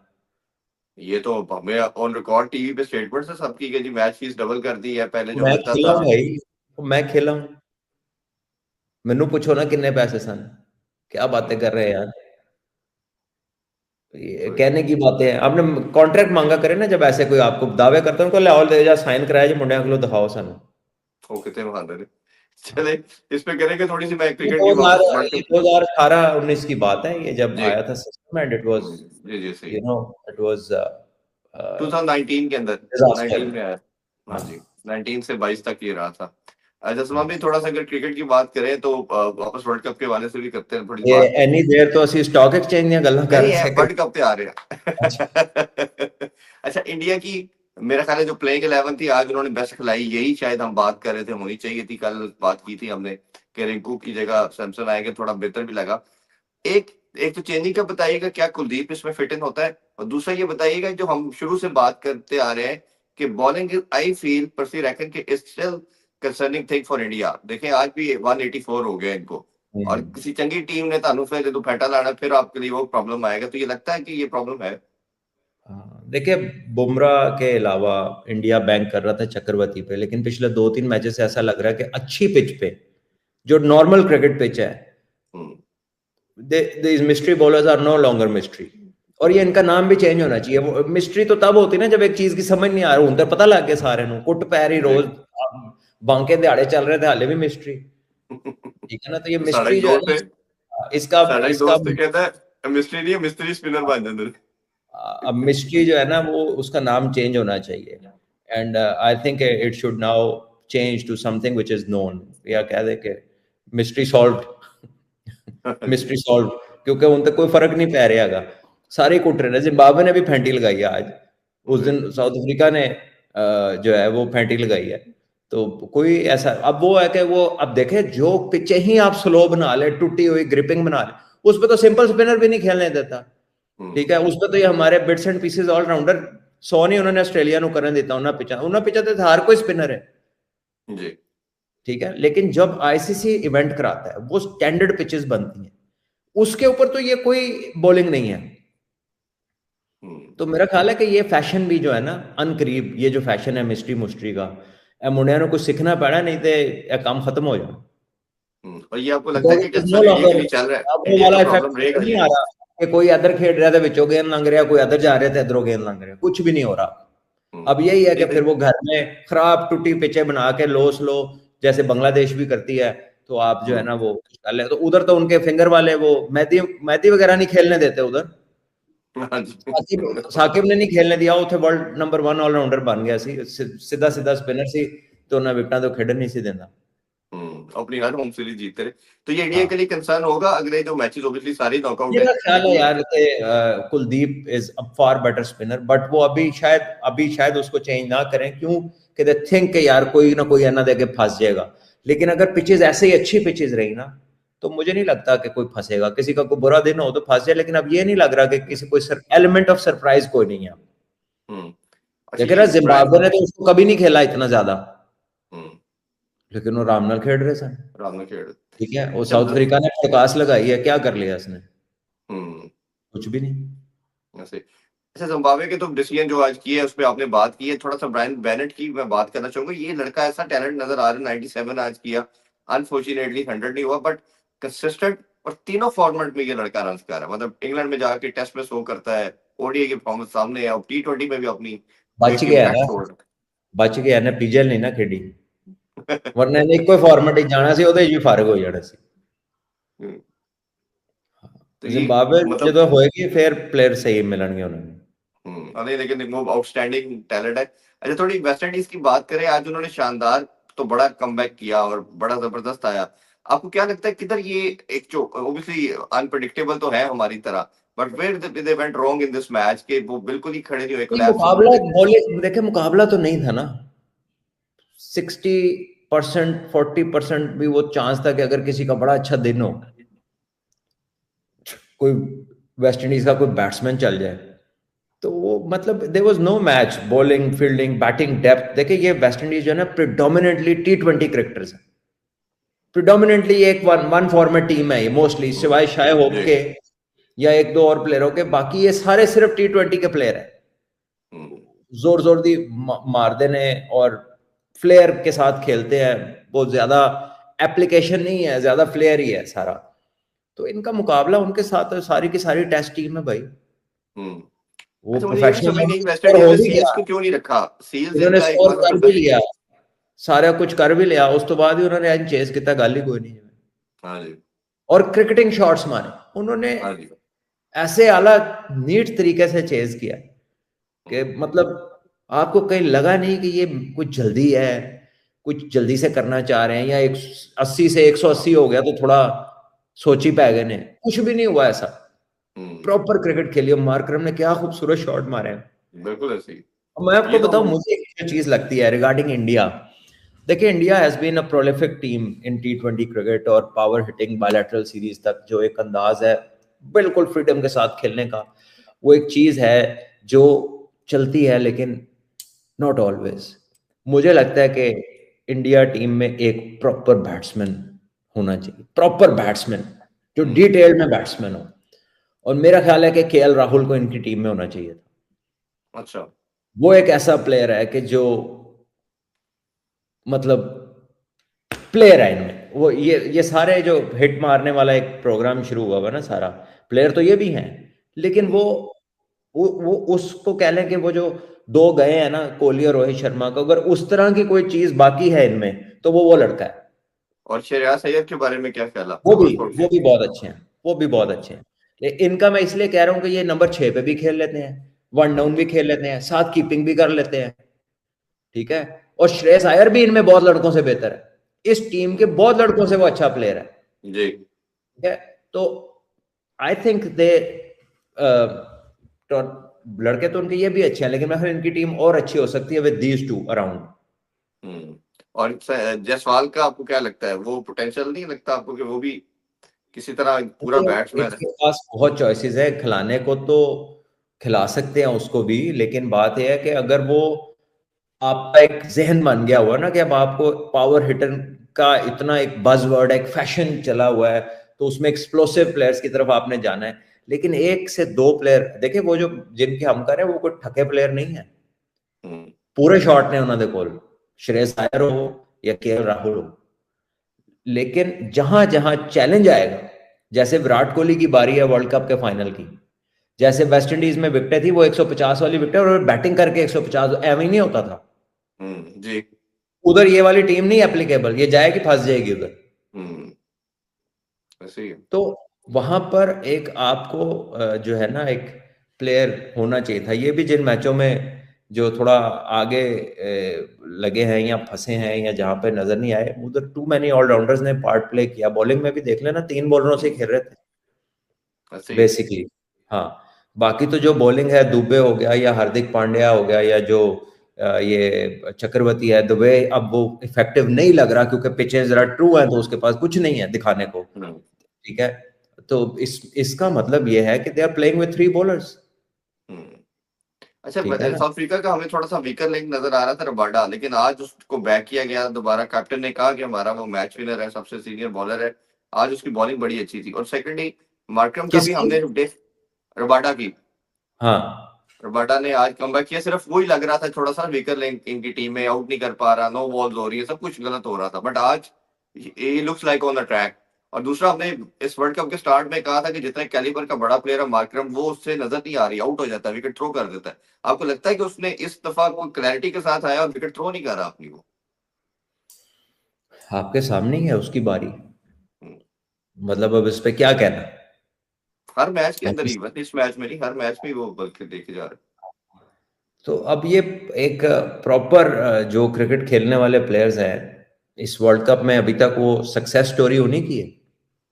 ये तो हमें ऑन रिकॉर्ड टीवी पे स्टेटमेंट है सबकी कि जी मैच फीस डबल कर दी है, पहले जो मैं मिलता खेला था। हूं भाई, मैं खेला हूं, मैनू पूछो ना किन्ने पैसे सन, क्या बातें कर रहे हैं यार, ये कोई कहने की बातें हैं। आपने कॉन्ट्रैक्ट मांगा करे ना, जब ऐसे कोई आपको दावे करते हैं, उनको लाहौल दे जा साइन कराया जो मुंडिया को दिखाओ सानू। वो कितने बहादुर है। चले इस पे करेंगे थोड़ी सी, मैं ये क्रिकेट की 2000 वापस बढ़ ये के। 2018-19 की बात है, ये जब जी। आया था सिस्टम, एंड इट वाज, जी जी सही। यू नो, इट वाज 2019 के अंदर, डिजास्टर। 19 में आया। हाँ हाँ, जी, 19 से 22 तक ये रहा था। अच्छा सलमान भी थोड़ा सा अगर क्रिकेट की बात करें तो वापस वर्ल्ड कप के हवाले से भी करते हैं थोड़ी ये बात। एनी देर तो असि स्टॉक एक्सचेंज ਦੀਆਂ ਗੱਲਾਂ ਕਰ नहीं ਰਹੇ है, थे वर्ल्ड कप पे आ रहे हैं। अच्छा इंडिया की, मेरा ख्याल है जो प्लेइंग 11 थी आज उन्होंने बेस्ट खिलाई, यही शायद हम बात कर रहे थे, होनी चाहिए थी, कल बात की थी हमने कि रिंकू की जगह सैमसन आएंगे, थोड़ा बेहतर भी लगा। एक एक तो चेंजिंग का बताइएगा, क्या कुलदीप इसमें फिट इन होता है, और दूसरा ये बताइएगा जो हम शुरू से बात करते आ रहे हैं कि bowling I feel per se reckon के is still concerning thing for India. देखें आज भी 184 हो गए इनको, और किसी चंगी टीम ने तानू फिर जो फैटा लाना, फिर आपके लिए वो प्रॉब्लम आएगा, तो ये लगता है कि ये प्रॉब्लम है। देखिए, बुमराह के अलावा इंडिया बैंक कर रहा था चक्रवर्ती पे, लेकिन पिछले 2-3 मैचेस से ऐसा लग रहा है कि अच्छी पिच पे, जो नॉर्मल क्रिकेट पिच है, hmm, these mystery bowlers are no longer mystery. और ये इनका नाम भी चेंज होना चाहिए। वो मिस्ट्री तो तब होती है ना जब एक चीज की समझ नहीं आ रही, उन पता लग गया सारे नु, कुट पैर ही जी। रोज बांके दिहाड़े चल रहे थे, हाले भी मिस्ट्री, ठीक है ना। तो ये साढ़ा एक मिस्ट्री जो है दोस्त है, ना, इसका साढ़ा एक इसका दोस्त कहता है मिस्ट्री नहीं है, मिस्ट्री स्पिनर बन जाते हैं। अब मिस्ट्री जो है ना, वो उसका नाम चेंज होना चाहिए, and I think it should now change to something which is known, या कह दे के मिस्ट्री सॉल्व्ड, मिस्ट्री सॉल्व, क्योंकि उन तक कोई फर्क नहीं पै रहा है, सारे कुट रहे हैं। जिम्बाब्वे ने भी फेंटी लगाई है आज, उस दिन साउथ अफ्रीका ने जो है वो फेंटी लगाई है। तो कोई ऐसा, अब वो है कि वो, अब देखे जो पिचे ही आप स्लो बना ले, टूटी हुई ग्रिपिंग बना ले, उस पर तो सिंपल स्पिनर भी नहीं खेलने देता, ठीक है। उस पर तो ये हमारे बिट्स एंड पीसेस ऑलराउंडर 100 नहीं उन्होंने ऑस्ट्रेलिया को करने देता, उन्हें पिचा तो हर कोई स्पिनर है, जी। ठीक है। लेकिन जब आईसीसी इवेंट कराता है, वो स्टैंडर्ड पिचेस बनती हैं, उसके ऊपर तो ये कोई बॉलिंग नहीं है। तो मेरा ख्याल है कि ये फैशन भी जो है ना, अनकरीब ये जो फैशन है मिस्ट्री मुस्ट्री का, मुंडिया ने कुछ सीखना पड़ा, नहीं तो यह काम खत्म हो जाना। और ये आपको लगता है कि नो कंसर्न इंडिया के लॉन्गर लिए चल रहा है, अब वो इंडिया वाला का इफेक्ट प्रॉब्लम रहेगा नहीं ये। आ रहा कि कोई अदर खेल रहा था विचों गेंद लंघ रहा, कोई अदर जा रहे थे इधरों गेंद लंघ रहे, कुछ भी नहीं हो रहा। अब यही है कि नहीं फिर तो वो घर में खराब टूटी पिचे बना के लो स्लो, जैसे बांग्लादेश भी करती है, तो आप जो है ना वो कर ले, तो उधर तो उनके फिंगर वाले वो मेहदी मेहदी वगैरह नहीं खेलने देते उधर। हाँ जी। साकिब ने नहीं खेलने दिया, उथे वर्ल्ड नंबर 1 ऑलराउंडर बन गया सी, सीधा सीधा स्पिनर सी, तो उन्हें विकटा तो खेडन नहीं सी देना। अपनी हर होम सीरीज जीतते रहे, तो ये इंडिया हाँ, के लिए कंसर्न होगा। अगले जो मैचेस ऑब्वियसली सारे नॉकआउट है, मेरा ख्याल है लेकिन यार कि Kuldeep is a far better spinner, but वो अभी शायद उसको चेंज ना करें, क्यों कि दे थिंक कि यार कोई ना कोई अन्ना देके फंस जाएगा। लेकिन अगर पिचेस ऐसे ही अच्छी पिचेस रही ना, तो मुझे नहीं लगता कि कोई फंसेगा, किसी का कोई बुरा दिन हो तो फंस जाए, लेकिन अब ये नहीं लग रहा कि किसी कोई एलिमेंट ऑफ सरप्राइज कोई नहीं है। अच्छा देखे ये ना, ब्रायन। जिम्बाब्वे ने तो उसको कभी नहीं खेला इतना ज्यादा, हम्म, लेकिन वो आराम नाल खेल रहे सन, राम ने खेल। ठीक है। वो अच्छा साउथ अफ्रीका ने प्रकाश लगाई है, क्या कर लिया उसने, हम्म, कुछ भी नहीं। ऐसे। अच्छा जिम्बाब्वे के तो डिसीजन जो आज किए है उस पर आपने बात की है, थोड़ा सा ब्रायन बेनेट की मैं बात करना चाहूंगा। ये लड़का ऐसा टैलेंट नजर आ रहा है, 97 आज किया, अनफॉर्चुनेटली 100 नहीं हुआ, बट कंसिस्टेंट, और तीनों फॉर्मेट में ये लड़का रन कर रहा है, मतलब इंग्लैंड में जाके टेस्ट में शो करता है, ओडीआई की परफॉर्मेंस सामने है, और T20 में भी अपनी बच एक गया इम्पैक्ट ना, छोड़ बच गया ना, पीजीएल नहीं ना खेडी, रहा वरना ਇਹਨੇ ਇੱਕੋ ਫਾਰਮੈਟ ਵਿੱਚ ਜਾਣਾ ਸੀ, ਉਹਦੇ 'ਚ ਵੀ ਫਰਕ ਹੋ जाना ਸੀ। है। तो ये जिम्बाब्वे मतलब ਜਦੋਂ होएगी फिर प्लेयर सही मिलणगे ਉਹਨਾਂ ਨੂੰ। अरे लेकिन वो आउटस्टैंडिंग टैलेंट है। अच्छा थोड़ी वेस्ट इंडीज की बात करें, आज उन्होंने शानदार तो बड़ा कमबैक किया और बड़ा जबरदस्त आया। आपको क्या लगता है किधर ये एक जो ऑब्वियसली अनप्रेडिक्टेबल तो है हमारी तरह, but where they went wrong in this match के वो बिल्कुल ही खड़े नहीं हुए, ये कोलैप्स होने मुकाबला लगे। बॉलिंग देखे, मुकाबला तो नहीं था ना। 60% 40% भी वो चांस था कि अगर किसी का बड़ा अच्छा दिन हो, कोई वेस्ट इंडीज का कोई बैट्समैन चल जाए, तो वो मतलब there was no match. Bowling, fielding, batting depth, देखिए ये वेस्ट इंडीज जो है ना प्रिडोमिनेटली T20 क्रिकेटर्स है। प्रिडोमिनेटली एक वन वन फॉर्मेट टीम है ये मोस्टली, सिवाय शायद होप जी। के या एक दो और प्लेयरों के, बाकी ये सारे सिर्फ T20 के प्लेयर है। हम्म, जोर जोर दी मार देने और फ्लेयर के साथ खेलते हैं, बहुत ज्यादा एप्लीकेशन नहीं है, ज्यादा फ्लेयर ही है सारा। तो इनका मुकाबला उनके साथ सारी की सारी टेस्ट टीम है भाई। हम्म। वो अच्छा, मुझे ये नहीं समझ प्रोफेशनल, नहीं वेस्ट और इंडीज हो ने भी सील्स गया, को क्यों नहीं रखा? सील्स इन्होंने इनका एक स्कोर बार कर होता भी है। लिया, सारा कुछ कर भी लिया, उस तो बाद ही उन्होंने एंड चेस किया, गाली कोई नहीं है। हाँ जी। और क्रिकेटिंग शॉट्स मारे उन्होंने, हाँ जी। ऐसे आला नीट तरीके से चेज किया कि हम्म, मतलब आपको कहीं लगा नहीं कि ये कुछ जल्दी है, कुछ जल्दी से करना चाह रहे हैं, या 80 से 180 हो गया तो थोड़ा सोची पै गए ने, कुछ भी नहीं हुआ ऐसा। हम्म, प्रॉपर क्रिकेट खेली, और मार्करम ने क्या खूबसूरत शॉट मारे हैं। बिल्कुल ऐसे ही। अब मैं आपको ये तो बताऊं, हम। मुझे एक चीज लगती है रिगार्डिंग इंडिया। देखिए India has been a prolific team in T20 cricket, और पावर हिटिंग बायलैटरल सीरीज तक जो एक अंदाज है बिल्कुल फ्रीडम के साथ खेलने का, वो एक चीज है जो चलती है, लेकिन नॉट ऑलवेज। मुझे लगता है कि इंडिया टीम में एक प्रॉपर बैट्समैन होना चाहिए, प्रॉपर बैट्समैन जो हम्म, डिटेल में बैट्समैन हो, और मेरा ख्याल है कि KL राहुल को इनकी टीम में होना चाहिए था। अच्छा। वो एक ऐसा प्लेयर है कि जो मतलब प्लेयर है इनमें, वो ये सारे जो हिट मारने वाला एक प्रोग्राम शुरू हुआ हुआ ना सारा, प्लेयर तो ये भी हैं, लेकिन हम्म, वो उसको कह लें कि वो जो दो गए हैं ना, कोहली और रोहित शर्मा को, अगर उस तरह की कोई चीज बाकी है इनमें तो वो लड़का है। और श्रेयस अय्यर के बारे में क्या ख्याल है वो आपका? भी वर्कआउट वो के। भी बहुत अच्छे हैं, वो भी बहुत हम्म, अच्छे हैं। इनका मैं इसलिए कह रहा हूँ कि ये नंबर 6 पे भी खेल लेते हैं, वन डाउन भी हम्म, खेल लेते हैं, साथ कीपिंग भी कर लेते हैं, ठीक है। और श्रेयस अय्यर भी इनमें बहुत लड़कों से बेहतर है, इस टीम के हम्म, बहुत लड़कों से वो अच्छा प्लेयर है, जी। ठीक है। तो आई थिंक दे, तो लड़के तो उनके ये भी अच्छे हैं, लेकिन मैं इनकी टीम और अच्छी हो सकती है विद दीज टू अराउंड। हम्म। और जायसवाल का आपको क्या लगता है? वो पोटेंशियल नहीं लगता आपको कि वो भी किसी तरह पूरा बैट्समैन है? इसके पास बहुत चॉइसेस है खिलाने को, तो खिला सकते हैं उसको भी, लेकिन बात यह है कि अगर वो आपका एक जहन बन गया हुआ ना कि अब आपको पावर हिटर का इतना एक बज़वर्ड, एक फैशन चला हुआ है, तो उसमें एक्सप्लोसिव प्लेयर्स की तरफ आपने जाना है। लेकिन एक से दो प्लेयर देखिए, वो जो जिनके हम कर रहे हैं वो कोई ठके प्लेयर नहीं है, हम्म, पूरे शॉट ने उन्होंने कोल, श्रेयस अय्यर हो या KL राहुल हो। लेकिन जहां जहां चैलेंज आएगा, जैसे विराट कोहली की बारी है वर्ल्ड कप के फाइनल की, जैसे वेस्ट इंडीज में विकेटें थी वो 150 वाली विकेट, और बैटिंग करके 150, एवं ही नहीं होता था। जी। उधर ये वाली टीम नहीं एप्लीकेबल, ये जाएगी फंस जाएगी उधर। हम्म, ऐसे ही है। तो वहां पर एक आपको जो है ना एक प्लेयर होना चाहिए था। ये भी जिन मैचों में जो थोड़ा आगे लगे हैं या फंसे हैं या जहां पे नजर नहीं आए, उधर टू मैनी ऑलराउंडर्स ने पार्ट प्ले किया। बॉलिंग में भी देख लेना, 3 बॉलरों से हम्म, खेल रहे थे ऐसे ही है। बेसिकली। हाँ, बाकी तो जो बॉलिंग है, दुबे हो गया या हार्दिक पांड्या हो गया या जो ये चक्रवर्ती है, दुबे अब वो इफेक्टिव नहीं लग रहा क्योंकि पिचेस जरा ट्रू है, तो उसके पास कुछ नहीं है दिखाने को, हम्म, ठीक है। तो इसका मतलब ये है कि they are playing with 3 bowlers, hmm. अच्छा, ठीक है ना। साउथ अफ्रीका का हमें थोड़ा सा वीकर लिंक नजर आ रहा था रबाडा, लेकिन आज उसको बैक किया गया दोबारा। कैप्टन ने कहा कि हमारा वो मैच विनर है, सबसे सीनियर बॉलर है। आज उसकी बॉलिंग बड़ी अच्छी थी। और सेकंडली मार्करम का भी किसकी? हमने रबाडा की, हाँ, रबाडा ने आज कमबैक किया। सिर्फ वही लग रहा था थोड़ा सा वीकर लिंक इनकी टीम में, आउट नहीं कर पा रहा, नो बॉल्स हो रही है, सब कुछ गलत हो रहा था, बट आज ये looks like on the track. और दूसरा, हमने इस वर्ल्ड कप के स्टार्ट में कहा था कि जितने कैलिबर का बड़ा प्लेयर है मार्करम, वो उससे नजर नहीं आ रही, आउट हो जाता है, विकेट थ्रो कर देता है। आपको लगता है कि उसने इस दफा कोई क्लैरिटी के साथ आया और विकेट थ्रो नहीं करा अपनी वो? आपके सामने ही है उसकी बारी, हम्म। मतलब अब इस पे क्या कहना हर मैच के अंदर है। ही, बस इस मैच में नहीं, हर मैच में ही वो बल्कि देखे जा रहे तो अब ये एक प्रॉपर जो क्रिकेट खेलने वाले प्लेयर्स हैं, इस वर्ल्ड कप में अभी तक वो सक्सेस स्टोरी उन्हीं की है।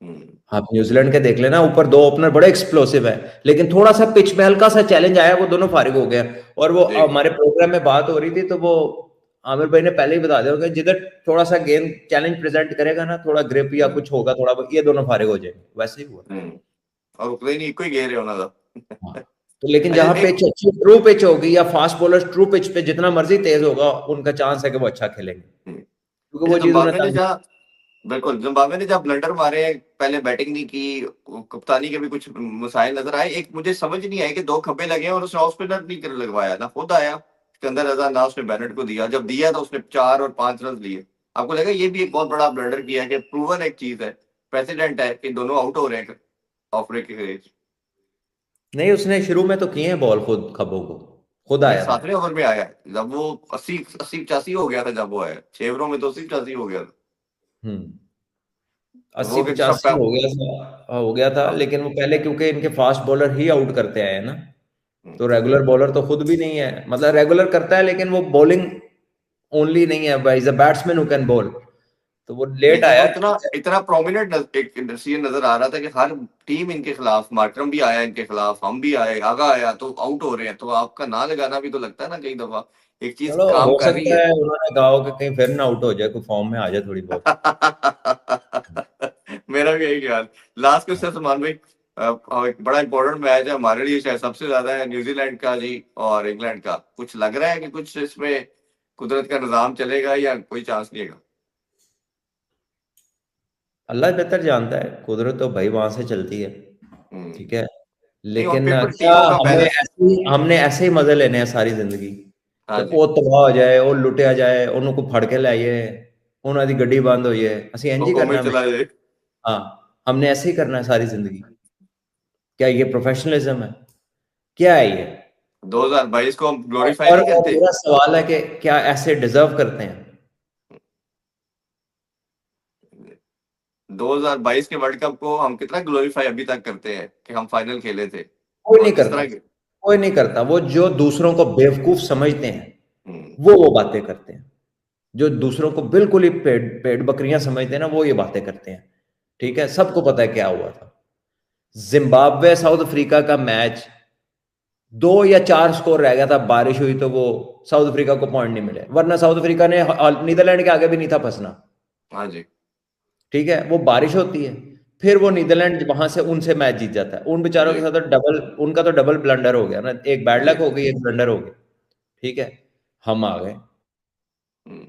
हम्म, आप न्यूजीलैंड के देख लेना, ऊपर दो ओपनर बड़े एक्सप्लोसिव है, लेकिन थोड़ा सा पिच में हल्का सा चैलेंज आया, वो दोनों फारिग हो गए। और वो जी हमारे प्रोग्राम में बात हो रही थी, तो वो आमिर भाई ने पहले ही बता दिया होगा, जिधर थोड़ा सा गेंद चैलेंज प्रेजेंट करेगा ना, थोड़ा ग्रिप या हम्म, कुछ होगा थोड़ा, ये दोनों फारिग हो जाएंगे, वैसे ही हुआ। हम्म, और उतना ही नहीं, कोई गेर है उन्होंने। हाँ। तो लेकिन अच्छा जहां एक पिच अच्छी ट्रू पिच होगी, या फास्ट बॉलर ट्रू पिच पे जितना मर्जी तेज होगा, उनका चांस है कि वो अच्छा खेलेंगे, हम्म, क्योंकि अच्छा वो चीज उन्हें जिम्बाब्वे ने जहाँ, बिल्कुल जिम्बाब्वे ने जहाँ ब्लंडर मारे हैं, पहले बैटिंग नहीं की, कप्तानी के भी कुछ मसाइल नजर आए। एक मुझे समझ नहीं आया कि दो खब्बे लगे हैं और उसने ऑफ स्पिनर नहीं कर लगवाया, ना खुद आया सिकंदर रजा, ना उसने बेनेट को दिया, जब दिया तो उसने 4 और 5 रन लिए। आपको लगा ये भी एक बहुत बड़ा ब्लंडर किया है कि प्रूवन एक चीज है, प्रेसिडेंट है कि दोनों आउट हो रहे हैं ऑफ ब्रेक के खिलाफ। नहीं, उसने शुरू में तो किए हैं बॉल खुद, खब्बों को खुद नहीं आया था। 7वें ओवर में आया है, जब वो 80 80 85 हो गया था, जब वो आया 6 ओवरों में तो 80 85 हो गया था। हम्म। तो अस्सी वो कि सब पचासी काम। हो गया था, हो गया था, हाँ, लेकिन वो पहले क्योंकि इनके फास्ट बॉलर ही आउट करते आए हैं ना, हम्म। तो रेगुलर बॉलर तो खुद भी नहीं है, मतलब रेगुलर करता है लेकिन वो बॉलिंग ओनली नहीं है, भाई is a batsman who can ball, तो वो लेट लेकिन वो आया, इतना ठीक है। इतना प्रोमिनेंट एक सीन नजर आ रहा था कि हर टीम इनके खिलाफ, मार्करम भी आया इनके खिलाफ, हम भी आए, आगा आया, तो आउट हो रहे हैं, तो आपका ना लगाना भी तो लगता है ना कई दफा, एक चीज चलो, काम हो कर रही सकता है। है उन्होंने कहा हो कि कहीं फिर ना आउट हो जाए, कोई फॉर्म में आ जाए थोड़ी बहुत। मेरा भी यही ख्याल। लास्ट क्वेश्चन सलमान भाई, एक बड़ा इंपॉर्टेंट मैच है हमारे लिए, शायद सबसे ज्यादा है, न्यूजीलैंड का जी और इंग्लैंड का। कुछ लग रहा है कि कुछ इसमें कुदरत का निजाम चलेगा या कोई चांस नहीं है? अल्लाह बेहतर जानता है, कुदरत तो भाई वहां से चलती है, हम्म। ठीक है। नहीं, और लेकिन फिर भी क्या टीमों का बैलेंस। हमने ऐसे ही मजे लेने हैं सारी जिंदगी, हाँ कि जी। ਉਹ ਤਬਾਹ ਹੋ ਜਾਏ, ਉਹ ਲੁੱਟਿਆ ਜਾਏ, ਉਹਨੂੰ ਕੋਈ ਫੜ ਕੇ ਲੈ ਆਏ, ਉਹਨਾਂ ਦੀ ਗੱਡੀ ਬੰਦ ਹੋ ਜਾਏ, ਅਸੀਂ ਇੰਜ वो ही कौन करना में है चला हमेशा। जाए। हाँ, हमने ऐसे ही करना है सारी जिंदगी। क्या ये प्रोफेशनलिज्म है? क्या है ये? 2022 को हम ग्लोरीफाई और नहीं करते। मेरा सवाल है कि क्या ऐसे डिजर्व करते हैं? 2022 के वर्ल्ड कप को हम कितना ग्लोरीफाई अभी तक करते हैं कि हम फाइनल खेले थे, कोई और नहीं जिस करता, तरह के। कोई नहीं करता। वो जो दूसरों को बेवकूफ समझते हैं, हम्म, वो बातें करते हैं। जो दूसरों को बिल्कुल ही पेड़ पेड़ बकरियां समझते हैं ना, वो ये बातें करते हैं। ठीक है, सबको पता है क्या हुआ था। जिम्बाब्वे साउथ अफ्रीका का मैच 2 या 4 स्कोर रह गया था, बारिश हुई तो वो साउथ अफ्रीका को पॉइंट नहीं मिले, वरना साउथ अफ्रीका ने नीदरलैंड के आगे भी नहीं था फंसना। हाँ जी। ठीक है, वो बारिश होती है, फिर वो नीदरलैंड वहां से उनसे मैच जीत जाता है, उन बेचारों के जी साथ तो डबल, उनका तो डबल ब्लंडर हो गया ना, एक बैड जी। लक हो गई, एक ब्लंडर हो गया। ठीक है, हम आ गए। हम्म,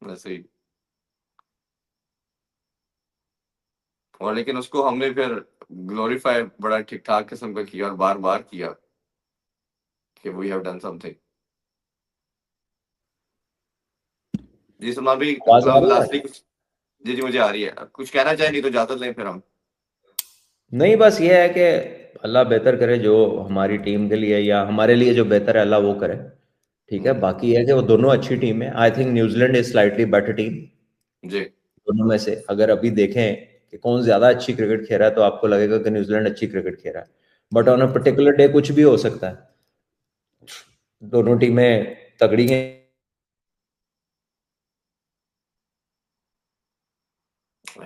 वैसे ही। और लेकिन उसको हमने फिर ग्लोरीफाई बड़ा ठीक ठाक किस्म का किया, और बार बार किया कि वी हैव डन समथिंग। जी सलमान भाई, आवाज आ रही लास्टली है? कुछ। जी जी, मुझे आ रही है, कुछ कहना चाहे, नहीं तो इजाजत लें फिर हम। नहीं, बस ये है कि अल्लाह बेहतर करे, जो हमारी टीम के लिए या हमारे लिए जो बेहतर है अल्लाह वो करे। ठीक है, हम्म, बाकी ये है कि वो दोनों अच्छी टीम है। I think New Zealand is slightly better team. जी। दोनों में से अगर अभी देखें कि कौन ज्यादा अच्छी क्रिकेट खेल रहा है, तो आपको लगेगा कि न्यूजीलैंड अच्छी क्रिकेट खेल रहा है, but on hmm, a particular day कुछ भी हो सकता है। दोनों टीमें तगड़ी हैं।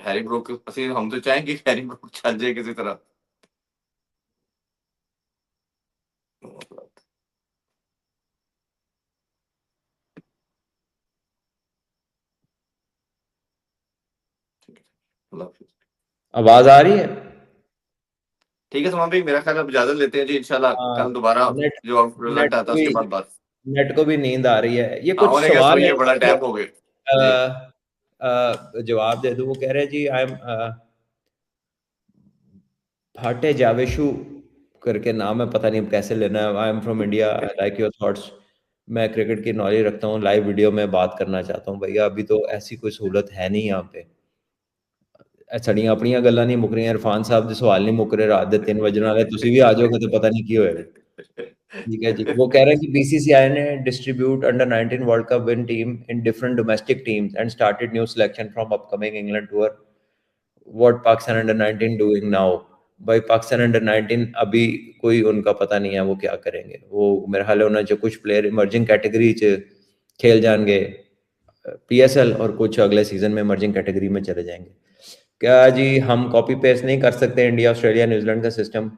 हैरी ब्रूक ਅਸੀਂ हम तो चाहेंगे कि हैरी ब्रूक चल जाए किसी तरह। अल्लाह हाफिज। आवाज आ रही है? ठीक है सलमान भाई, मेरा ख्याल अब इजाजत लेते हैं जी, इंशाल्लाह हाँ, कल दोबारा नेट जो नेट रिजल्ट आता को है भी उसके बाद बात। नेट को भी नींद आ रही है। ये हाँ, कुछ उन्होंने कहा सवाल है सोइए, बड़ा इसके, टाइम हो गए। जी। जवाब दे दूं। वो कह रहे हैं जी, आई एम भाटे जावेशु करके नाम है, पता नहीं कैसे लेना है। I am from India, I like your thoughts. मैं क्रिकेट की नॉलेज रखता हूँ, लाइव वीडियो में बात करना चाहता हूँ। भैया अभी तो ऐसी कोई सहूलत है नहीं यहाँ पे। छड़ियां अपनियां गल्लां नहीं मुक रही, इरफान साहब ਦੇ सवाल नहीं मुक रहे, रात ਦੇ 3 ਵਜਣ वाले, ਤੁਸੀਂ भी आ जाओगे तो पता नहीं की होएगा। ठीक है जी, वो कह रहे हैं कि बीसीसीआई ने distribute under 19 world cup win team in different domestic teams and started new selection from upcoming England tour. What Pakistan under 19 doing now? भाई पाकिस्तान अंडर 19 अभी कोई उनका पता नहीं है वो क्या करेंगे। वो मेरे ख्याल है उन्हें जो कुछ प्लेयर इमर्जिंग कैटेगरी च खेल जाएंगे, PSL और कुछ अगले सीजन में इमर्जिंग कैटेगरी में चले जाएंगे। क्या जी हम कॉपी पेस्ट नहीं कर सकते इंडिया ऑस्ट्रेलिया न्यूजीलैंड का सिस्टम?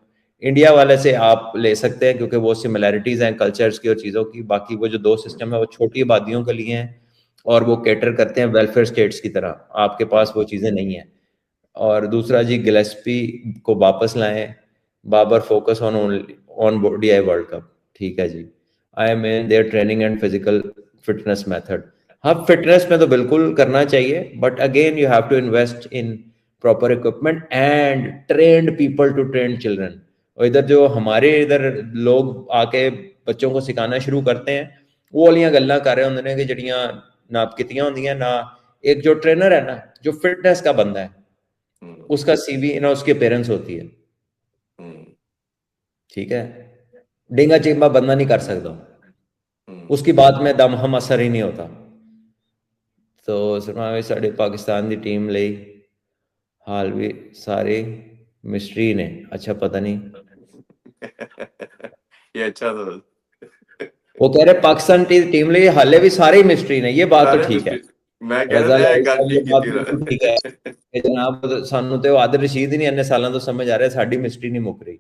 इंडिया वाले से आप ले सकते हैं क्योंकि वो सिमिलैरिटीज हैं कल्चर्स की और चीज़ों की। बाकी वो जो 2 सिस्टम है वो छोटी आबादियों के लिए हैं और वो कैटर करते हैं वेलफेयर स्टेट्स की तरह। आपके पास वो चीज़ें नहीं हैं। और दूसरा जी गिलेस्पी को वापस लाएं, Babar focus on on ODI world cup. ठीक है जी, I am in their training and physical fitness method. हाँ फिटनेस में तो बिल्कुल करना चाहिए, but again you have to invest in proper equipment and trained people to train children. और इधर जो हमारे इधर लोग आके बच्चों को सिखाना शुरू करते हैं वो वालियां गल्लां कर रहे होंगे कि जड़ियां ना कितियां होंदियां ना। एक जो ट्रेनर है ना जो फिटनेस का बंदा है उसका CV ना उसकी अपेयरेंस होती है। ठीक है, डिंगा चिंबा बंदा नहीं कर सकता, उसकी बात में दम हम असर ही नहीं होता। तो सुना साढ़े पाकिस्तान की टीम ਲਈ हाल भी सारे मिस्ट्री ने। अच्छा पता नहीं ये अच्छा तो वो कह रहे पाकिस्तान की टीम ਲਈ हाले भी सारे ही मिस्ट्री ने। ये बात तो ठीक है, मैं कह रजा रहा लाल गल साहब ये ठीक बात कीती बिल्कुल ठीक है कि जनाब सानू तो आदिल रशीद ही नहीं इन्ने सालों तो समझ आ रहा है साडी मिस्ट्री नहीं मुक रही।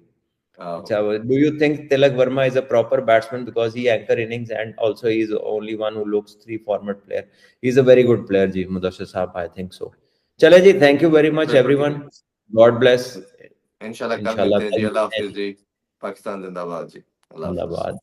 अच्छा, do you think Tilak Verma is a proper batsman because he anchor innings and also he is only one who looks 3 format player? He is a very good player जी मुदस्सिर साहब, I think so। चले जी, thank you very much everyone, God bless। इंशाल्लाह कल इंशाल्लाह मिलते हैं जी। कल अल्लाह मिलते हैं हाफिज जी। जी। पाकिस्तान जिंदाबाद जी। अल्लाह हाफिज। जिंदाबाद।